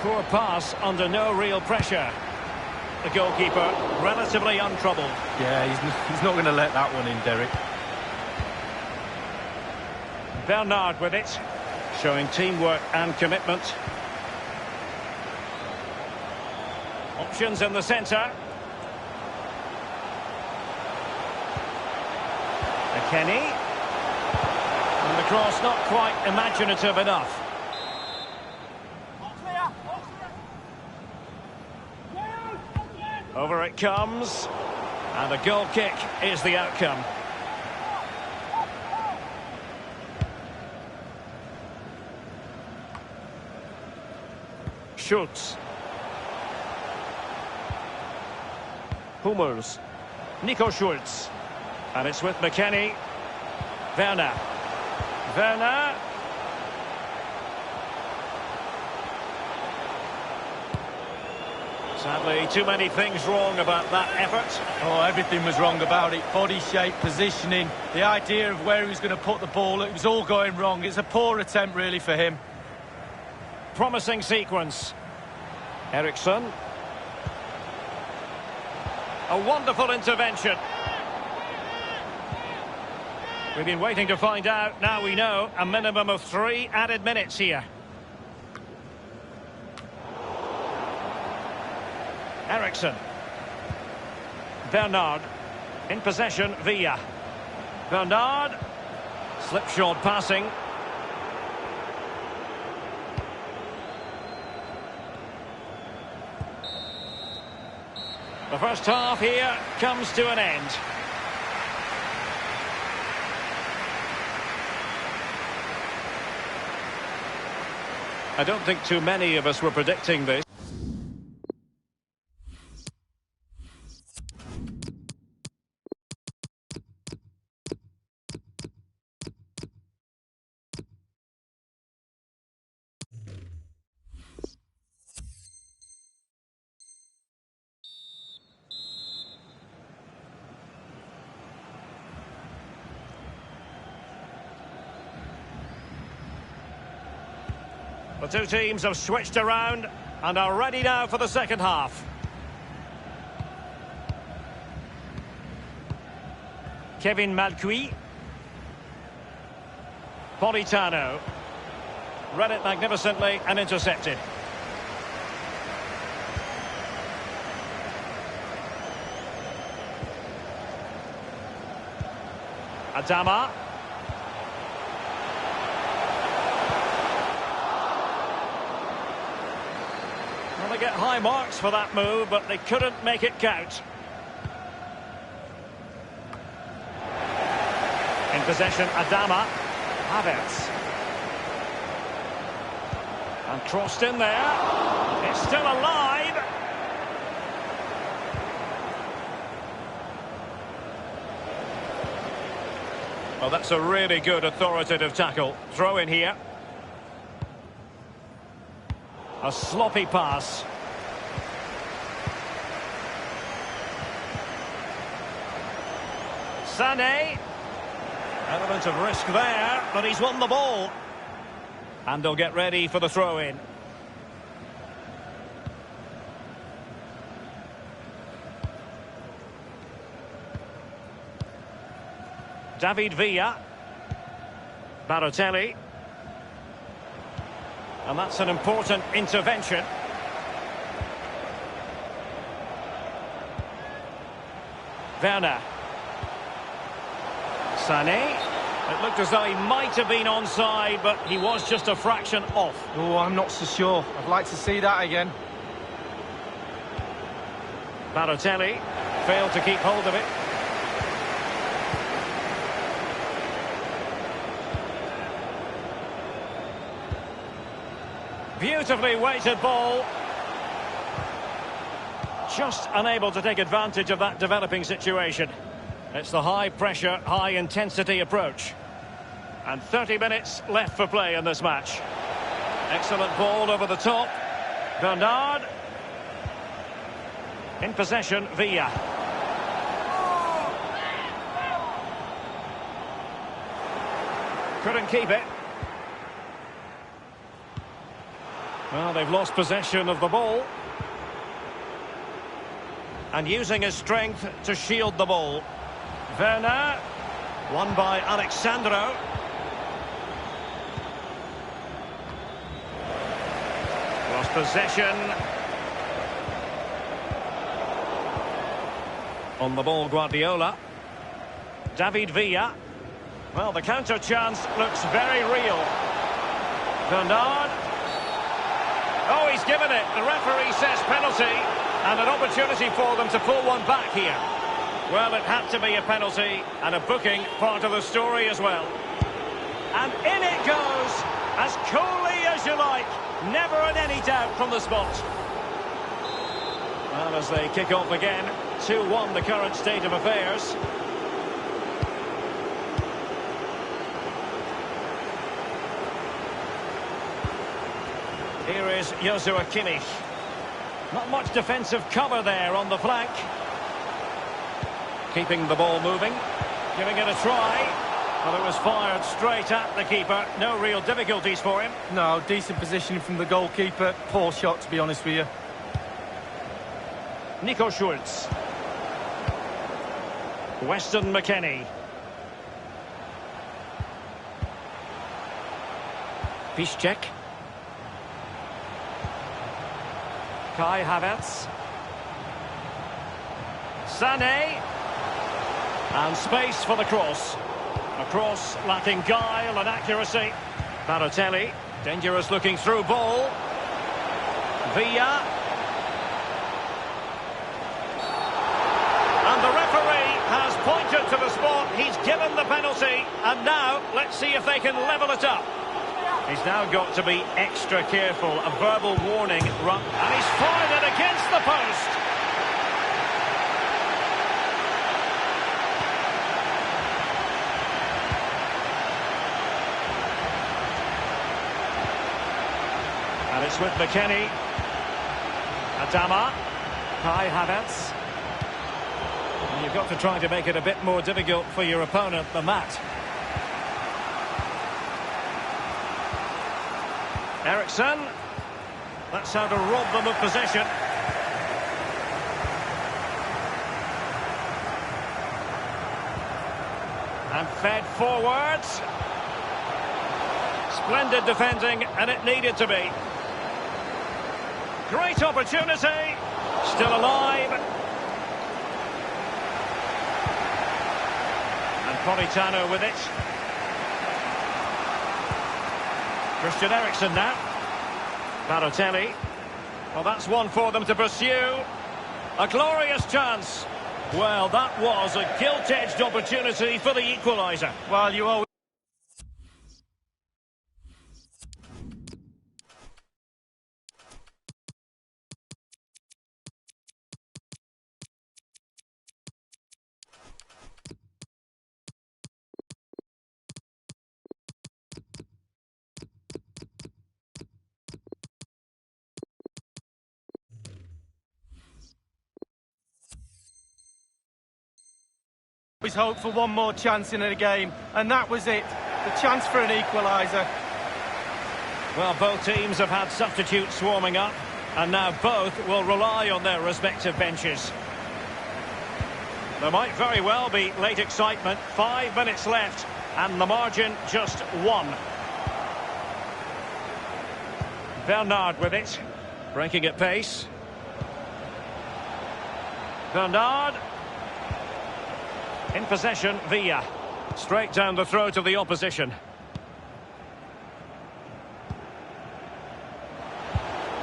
Poor pass under no real pressure. The goalkeeper relatively untroubled. Yeah, he's not going to let that one in, Derek. Bernard with it, showing teamwork and commitment. Options in the centre. McKennie. And the cross not quite imaginative enough. Over it comes. And a goal kick is the outcome. Schultz. Hummels. Nico Schultz. And it's with McKennie. Werner. Werner. Sadly, too many things wrong about that effort. Oh, everything was wrong about it. Body shape, positioning, the idea of where he was going to put the ball. It was all going wrong. It's a poor attempt, really, for him. Promising sequence. Eriksson. A wonderful intervention. We've been waiting to find out. Now we know. A minimum of 3 added minutes here. Eriksson. Bernard. In possession, Villa. Bernard. Slipshod passing. The first half here comes to an end. I don't think too many of us were predicting this. The two teams have switched around and are ready now for the second half. Kevin Malcuit. Politano. Read it magnificently and intercepted. Adama. Well, they get high marks for that move, but they couldn't make it count. In possession, Adama. Havertz. And crossed in there. It's still alive. Well, that's a really good authoritative tackle. Throw in here. A sloppy pass. Sané. Element of risk there, but he's won the ball. And they'll get ready for the throw-in. David Villa. Balotelli. And that's an important intervention. Werner. Sané. It looked as though he might have been onside, but he was just a fraction off. Oh, I'm not so sure. I'd like to see that again. Balotelli failed to keep hold of it. Beautifully weighted ball. Just unable to take advantage of that developing situation. It's the high-pressure, high-intensity approach. And 30 minutes left for play in this match. Excellent ball over the top. Bernard. In possession, Villa. Couldn't keep it. Well, they've lost possession of the ball. And using his strength to shield the ball. Werner, won by Alexandro. Lost possession. On the ball, Guardiola. David Villa. Well, the counter chance looks very real. Bernard. Oh, he's given it. The referee says penalty. And an opportunity for them to pull one back here. Well, it had to be a penalty, and a booking part of the story as well. And in it goes, as coolly as you like. Never in any doubt from the spot. Well, as they kick off again, 2-1 the current state of affairs. Here is Joshua Kimmich. Not much defensive cover there on the flank. Keeping the ball moving, giving it a try. Well, it was fired straight at the keeper. No real difficulties for him. No, decent positioning from the goalkeeper. Poor shot, to be honest with you. Nico Schultz. Weston McKennie. Piszczek. Kai Havertz. Sané. And space for the cross. A cross lacking guile and accuracy. Balotelli. Dangerous looking through ball. Villa. And the referee has pointed to the spot. He's given the penalty. And now, let's see if they can level it up. He's now got to be extra careful. A verbal warning run. And he's fired it against the post. And it's with McKennie. Adama. Kai Havertz. And you've got to try to make it a bit more difficult for your opponent than that. Eriksson. That's how to rob them of possession. And fed forwards. Splendid defending, and it needed to be. Great opportunity. Still alive. And Politano with it. Christian Eriksen now. Balotelli. Well, that's one for them to pursue. A glorious chance. Well, that was a gilt-edged opportunity for the equaliser. Well, you always... hope for one more chance in a game, and that was it. The chance for an equaliser. Well, both teams have had substitutes swarming up, and now both will rely on their respective benches. There might very well be late excitement. 5 minutes left, and the margin just 1. Bernard with it, breaking at pace. Bernard. In possession, Villa. Straight down the throat of the opposition.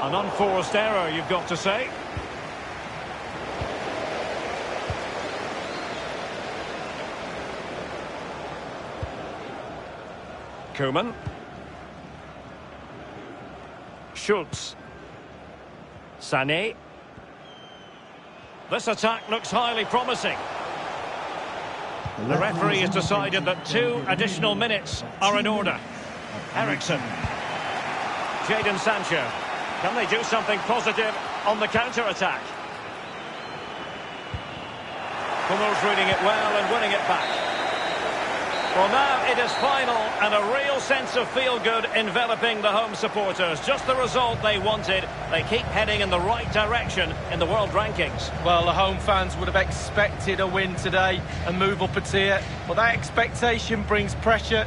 An unforced error, you've got to say. Koeman. Schultz. Sané. This attack looks highly promising. The referee has decided that 2 additional minutes are in order. Eriksson. Jadon Sancho. Can they do something positive on the counter-attack? Hummels reading it well and winning it back. Well, now it is final, and a real sense of feel-good enveloping the home supporters. Just the result they wanted. They keep heading in the right direction in the world rankings. Well, the home fans would have expected a win today and move up a tier, but that expectation brings pressure.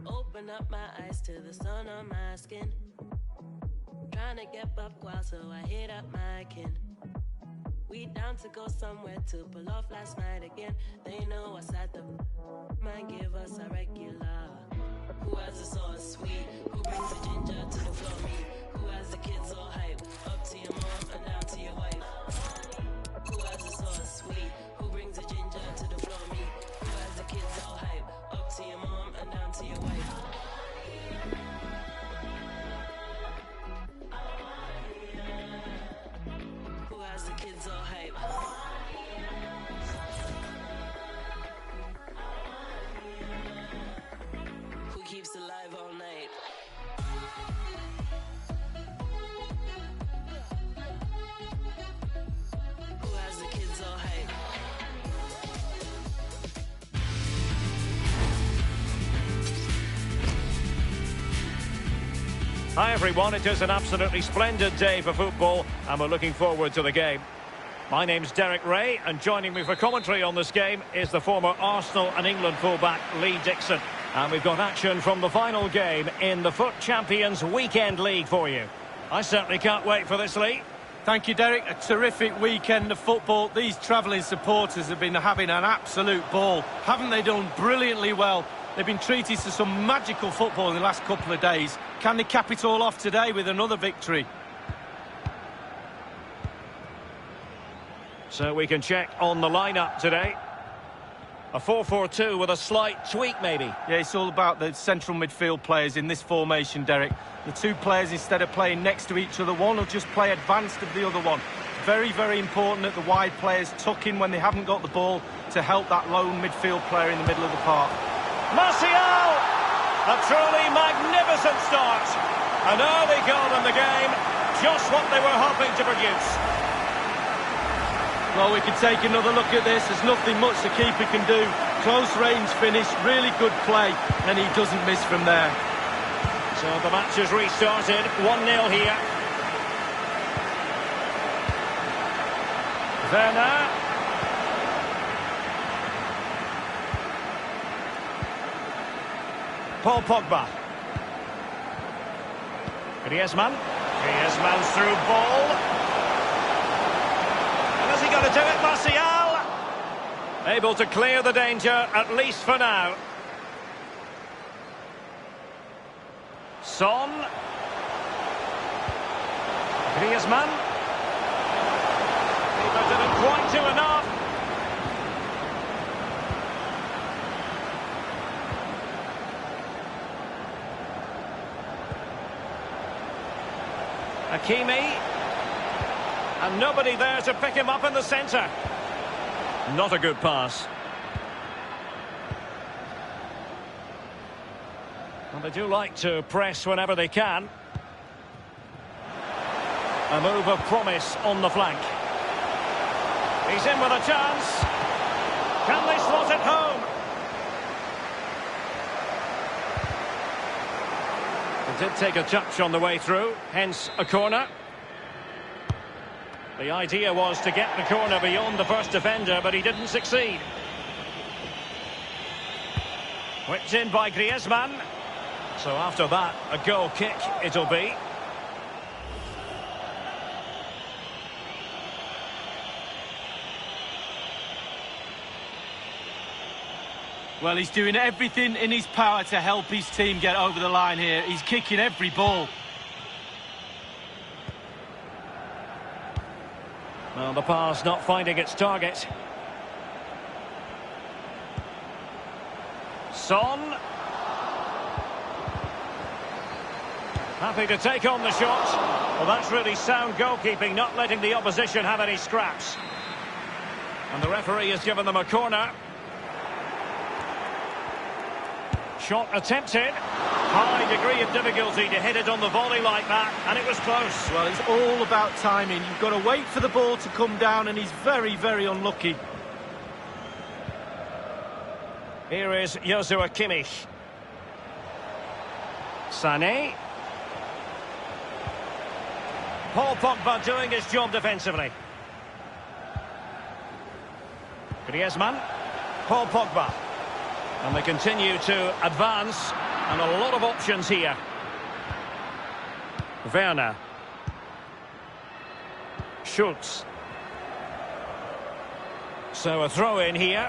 Open up my eyes to the sun on my skin. Trying to get up while so I hit up my kin. We down to go somewhere to pull off last night again. They know us at the might give us a regular. Who has the sauce sweet? Who brings the ginger to the floor? Me. Who has the kids all hype? Up to your mom and down to your wife. Who has the sauce sweet? Who brings the ginger to the floor? Me. Who has the kids all hype? Up to your mom and down to your wife. Who has the kids all hype? Who keeps alive all night? Who has the kids all hype? Hi everyone, it is an absolutely splendid day for football and we're looking forward to the game. My name's Derek Ray and joining me for commentary on this game is the former Arsenal and England fullback Lee Dixon. And we've got action from the final game in the FUT Champions Weekend League for you. I certainly can't wait for this, Lee. Thank you, Derek. A terrific weekend of football. These travelling supporters have been having an absolute ball. Haven't they done brilliantly well? They've been treated to some magical football in the last couple of days. Can they cap it all off today with another victory? So we can check on the lineup today. A 4-4-2 with a slight tweak, maybe. Yeah, it's all about the central midfield players in this formation, Derek. The two players, instead of playing next to each other, one will just play advanced of the other one. Very, very important that the wide players tuck in when they haven't got the ball to help that lone midfield player in the middle of the park. Martial! A truly magnificent start. An early goal in the game, just what they were hoping to produce. Well, we can take another look at this. There's nothing much the keeper can do. Close range finish, really good play, and he doesn't miss from there. So the match has restarted, 1-0 here. Werner. Paul Pogba. Griezmann. Griezmann's through ball. And has he got to do it? Martial! Able to clear the danger, at least for now. Son. Griezmann. Keeper didn't quite do enough. Hakimi, and nobody there to pick him up in the centre. Not a good pass. And they do like to press whenever they can. A move of promise on the flank. He's in with a chance. Can they slot it home? Did take a touch on the way through, hence a corner. The idea was to get the corner beyond the first defender, but he didn't succeed. Whipped in by Griezmann. So after that, a goal kick it'll be. Well, he's doing everything in his power to help his team get over the line here. He's kicking every ball. Well, the pass not finding its target. Son. Happy to take on the shot. Well, that's really sound goalkeeping, not letting the opposition have any scraps. And the referee has given them a corner. Shot attempted. High degree of difficulty to hit it on the volley like that, and it was close. Well, it's all about timing. You've got to wait for the ball to come down, and he's very, very unlucky. Here is Joshua Kimmich. Sané. Paul Pogba doing his job defensively. Griezmann. Paul Pogba. And they continue to advance, and a lot of options here. Werner. Schultz. So a throw in here.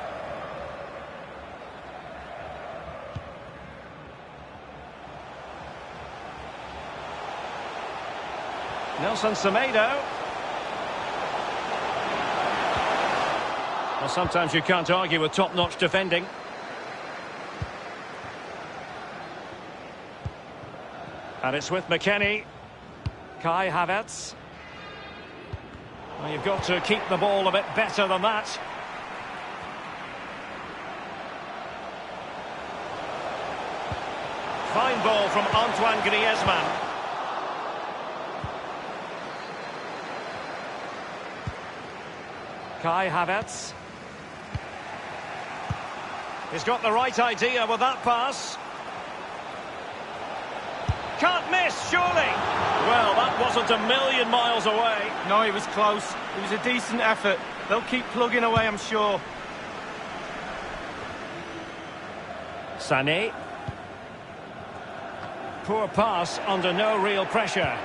Nelson Semedo. Well, sometimes you can't argue with top-notch defending. And it's with McKennie. Kai Havertz. Well, you've got to keep the ball a bit better than that. Fine ball from Antoine Griezmann. Kai Havertz. He's got the right idea with that pass. Can't miss, surely. Well, that wasn't a million miles away. No, it was close. It was a decent effort. They'll keep plugging away, I'm sure. Sané. Poor pass under no real pressure.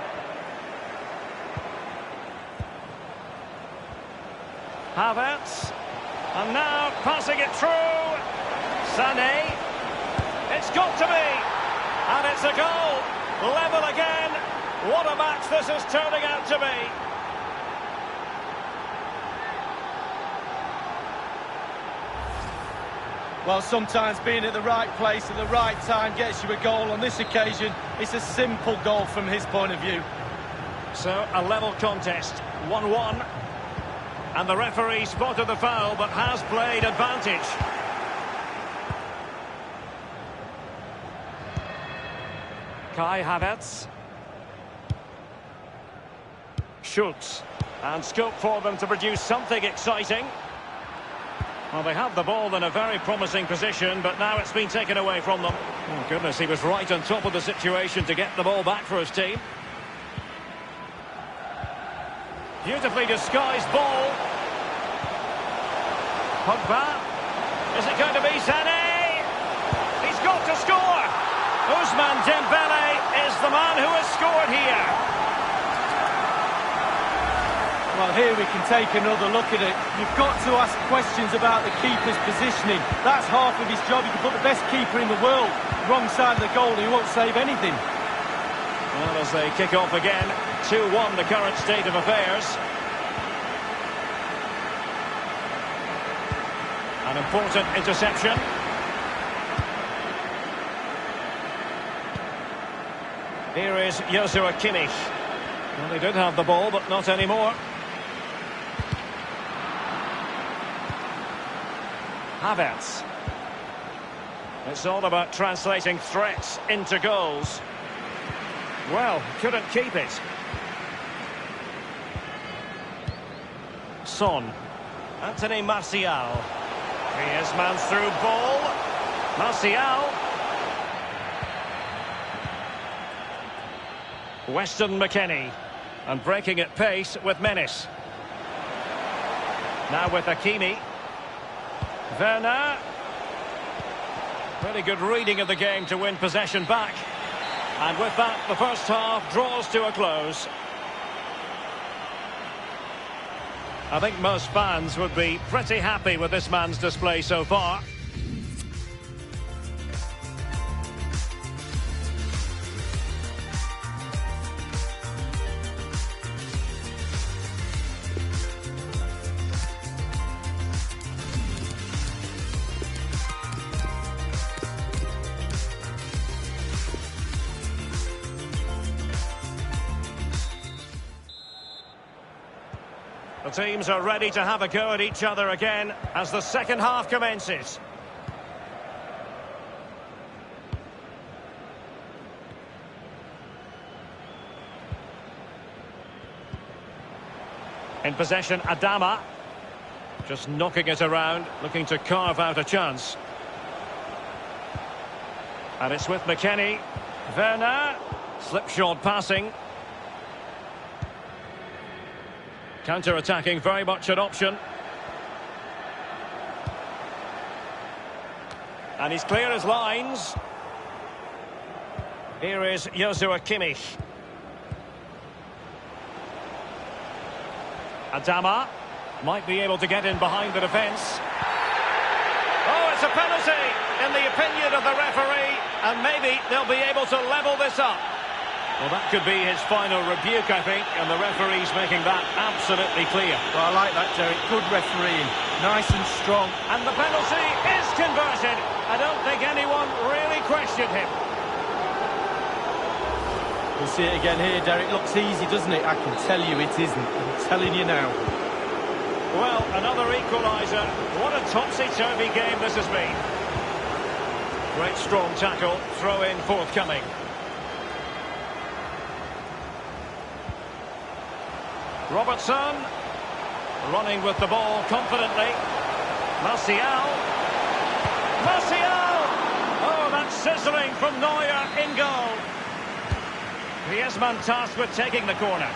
Havertz. And now passing it through. Sané. It's got to be. And it's a goal. Level again. What a match this is turning out to be. Well, sometimes being at the right place at the right time gets you a goal. On this occasion, it's a simple goal from his point of view. So, a level contest, 1-1. And the referee spotted the foul, but has played advantage. Kai Havertz. Schultz. And scope for them to produce something exciting. Well, they have the ball in a very promising position, but now it's been taken away from them. Oh, goodness, he was right on top of the situation to get the ball back for his team. Beautifully disguised ball. Pogba. Is it going to be Sané? He's got to score! Ousmane Dembele is the man who has scored here. Well, here we can take another look at it. You've got to ask questions about the keeper's positioning. That's half of his job. You can put the best keeper in the world wrong side of the goal, he won't save anything. Well, as they kick off again, 2-1 the current state of affairs. An important interception. Here is Joshua Kimmich. Well, they did have the ball, but not anymore. Havertz. It's all about translating threats into goals. Well, couldn't keep it. Son. Anthony Martial. Griezmann's through ball. Martial. Weston McKennie. And breaking at pace with Menace. Now with Hakimi. Werner. Really good reading of the game to win possession back. And with that, the first half draws to a close. I think most fans would be pretty happy with this man's display so far. The teams are ready to have a go at each other again as the second half commences. In possession, Adama. Just knocking it around, looking to carve out a chance. And it's with McKennie. Werner. Slipshod passing. Counter-attacking, very much an option. And he's clear as lines. Here is Joshua Kimmich. Adama might be able to get in behind the defence. Oh, it's a penalty in the opinion of the referee, and maybe they'll be able to level this up. Well, that could be his final rebuke, I think, and the referee's making that absolutely clear. Well, I like that, Derek. Good refereeing. Nice and strong. And the penalty is converted. I don't think anyone really questioned him. We'll see it again here, Derek. Looks easy, doesn't it? I can tell you it isn't. I'm telling you now. Well, another equaliser. What a topsy-turvy game this has been. Great strong tackle. Throw-in forthcoming. Robertson running with the ball confidently. Martial. Oh, that's sizzling from Neuer in goal. Griezmann tasked with taking the corner.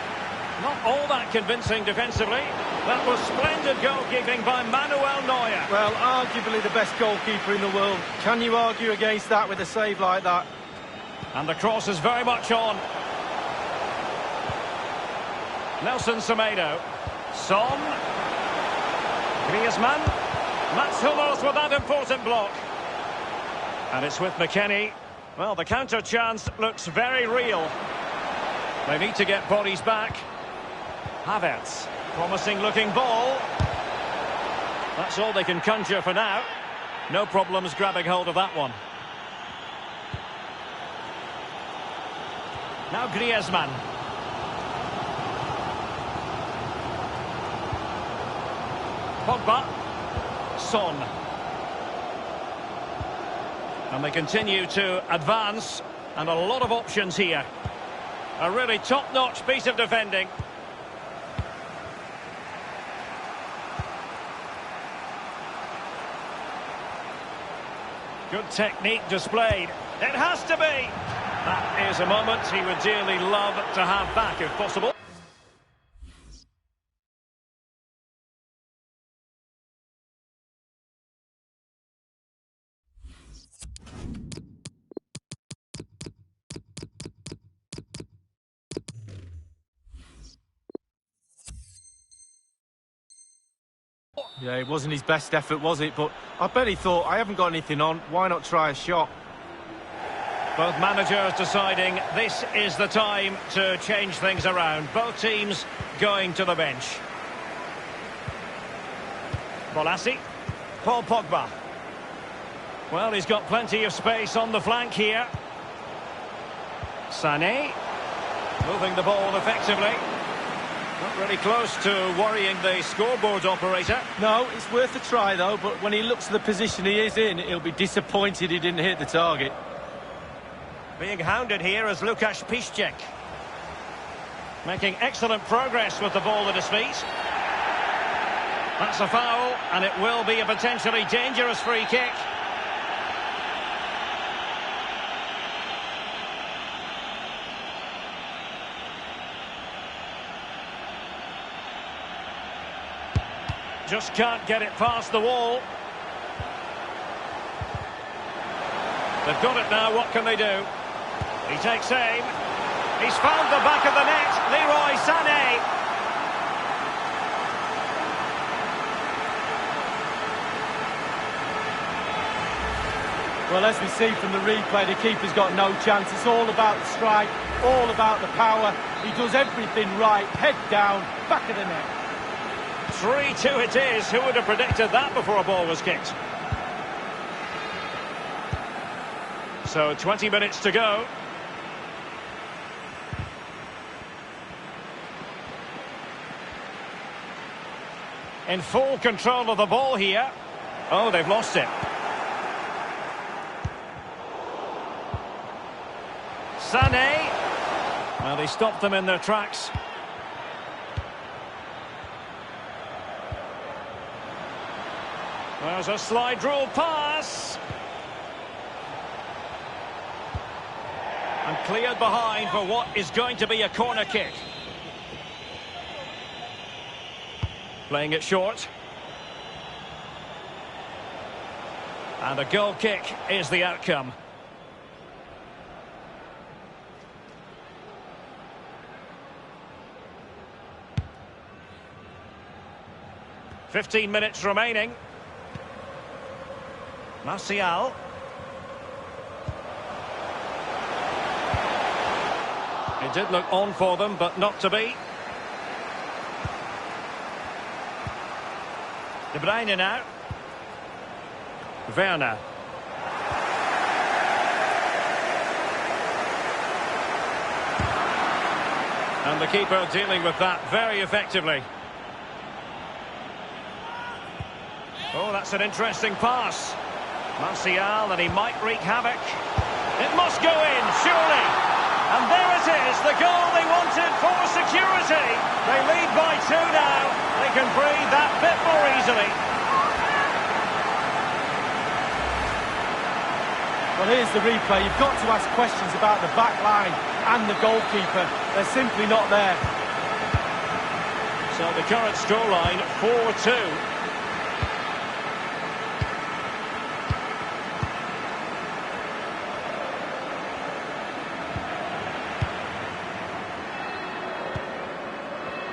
Not all that convincing defensively. That was splendid goalkeeping by Manuel Neuer. Well, arguably the best goalkeeper in the world. Can you argue against that with a save like that? And the cross is very much on. Nelson Semedo. Son. Griezmann. Mats Hummels with that important block. And it's with McKennie. Well, the counter chance looks very real. They need to get bodies back. Havertz. Promising looking ball. That's all they can conjure for now. No problems grabbing hold of that one. Now Griezmann. Pogba. Son. And they continue to advance, and a lot of options here. A really top-notch piece of defending. Good technique displayed. It has to be. That is a moment he would dearly love to have back if possible. Yeah, it wasn't his best effort, was it? But I bet he thought, I haven't got anything on, why not try a shot? Both managers deciding this is the time to change things around. Both teams going to the bench. Bolassi. Paul Pogba. Well, he's got plenty of space on the flank here. Sané. Moving the ball effectively. Not really close to worrying the scoreboard operator. No, it's worth a try though, but when he looks at the position he is in, he'll be disappointed he didn't hit the target. Being hounded here is Łukasz Piszczek. Making excellent progress with the ball at his feet. That's a foul, and it will be a potentially dangerous free kick. just can't get it past the wall. They've got it now, what can they do? He takes aim. He's found the back of the net. Leroy Sané. Well, as we see from the replay, the keeper's got no chance. It's all about the strike, all about the power. He does everything right. Head down, back of the net. 3-2 it is. Who would have predicted that before a ball was kicked? So 20 minutes to go. In full control of the ball here. Oh, they've lost it. Sané. Well, they stopped them in their tracks. There's a slide rule pass. And cleared behind for what is going to be a corner kick. Playing it short. And a goal kick is the outcome. .15 remaining. Martial. It did look on for them, but not to be. De Bruyne now. Werner. And the keeper dealing with that very effectively. Oh, that's an interesting pass. Martial, and he might wreak havoc. It must go in, surely. And there it is, the goal they wanted for security. They lead by 2 now. They can breathe that bit more easily. Well, here's the replay. You've got to ask questions about the back line and the goalkeeper. They're simply not there. So the current scoreline, 4-2.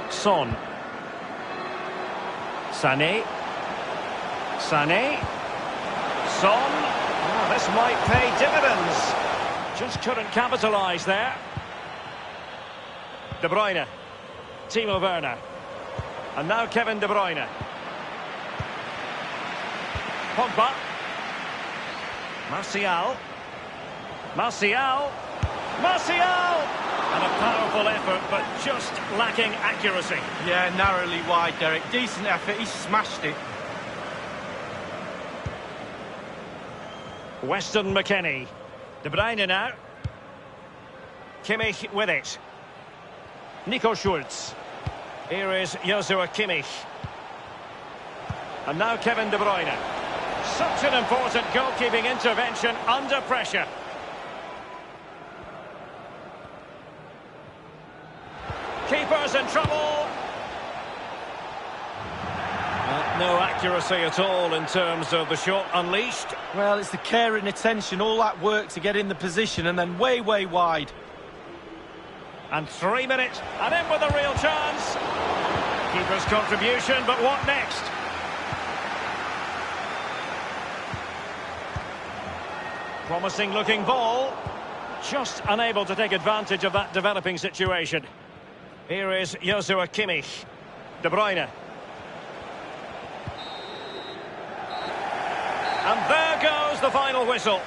Son. Sané. Sané. Son. Oh, this might pay dividends. Just couldn't capitalise there. De Bruyne. Timo Werner. And now Kevin De Bruyne. Pogba. Martial. Martial. Martial! And a powerful effort, but just lacking accuracy. Yeah, narrowly wide, Derek. Decent effort, he smashed it. Weston McKennie. De Bruyne now. Kimmich with it. Nico Schulz. Here is Joshua Kimmich. And now Kevin De Bruyne. Such an important goalkeeping intervention under pressure. Keeper's in trouble. No accuracy at all in terms of the shot unleashed. Well, it's the care and attention, all that work to get in the position and then way, way wide. And 3 minutes, and in with a real chance. Keeper's contribution, but what next? Promising looking ball. Just unable to take advantage of that developing situation. Here is Joshua Kimmich. De Bruyne. And there goes the final whistle.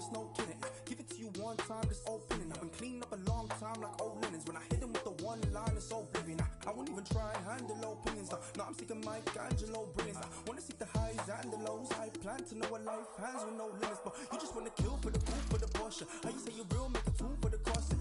it's no kidding. Give it to you one time, just open it. I've been cleaned up a long time like old linens. When I hit him with the one line, it's oblivion. I won't even try and handle opinions. No, I'm sick of Mike Angelo brilliance. I wanna seek the highs and the lows. I plan to know what life has with no limits. But you just wanna kill for the cool, for the Porsche. How you say you're real, make a tool for the cross.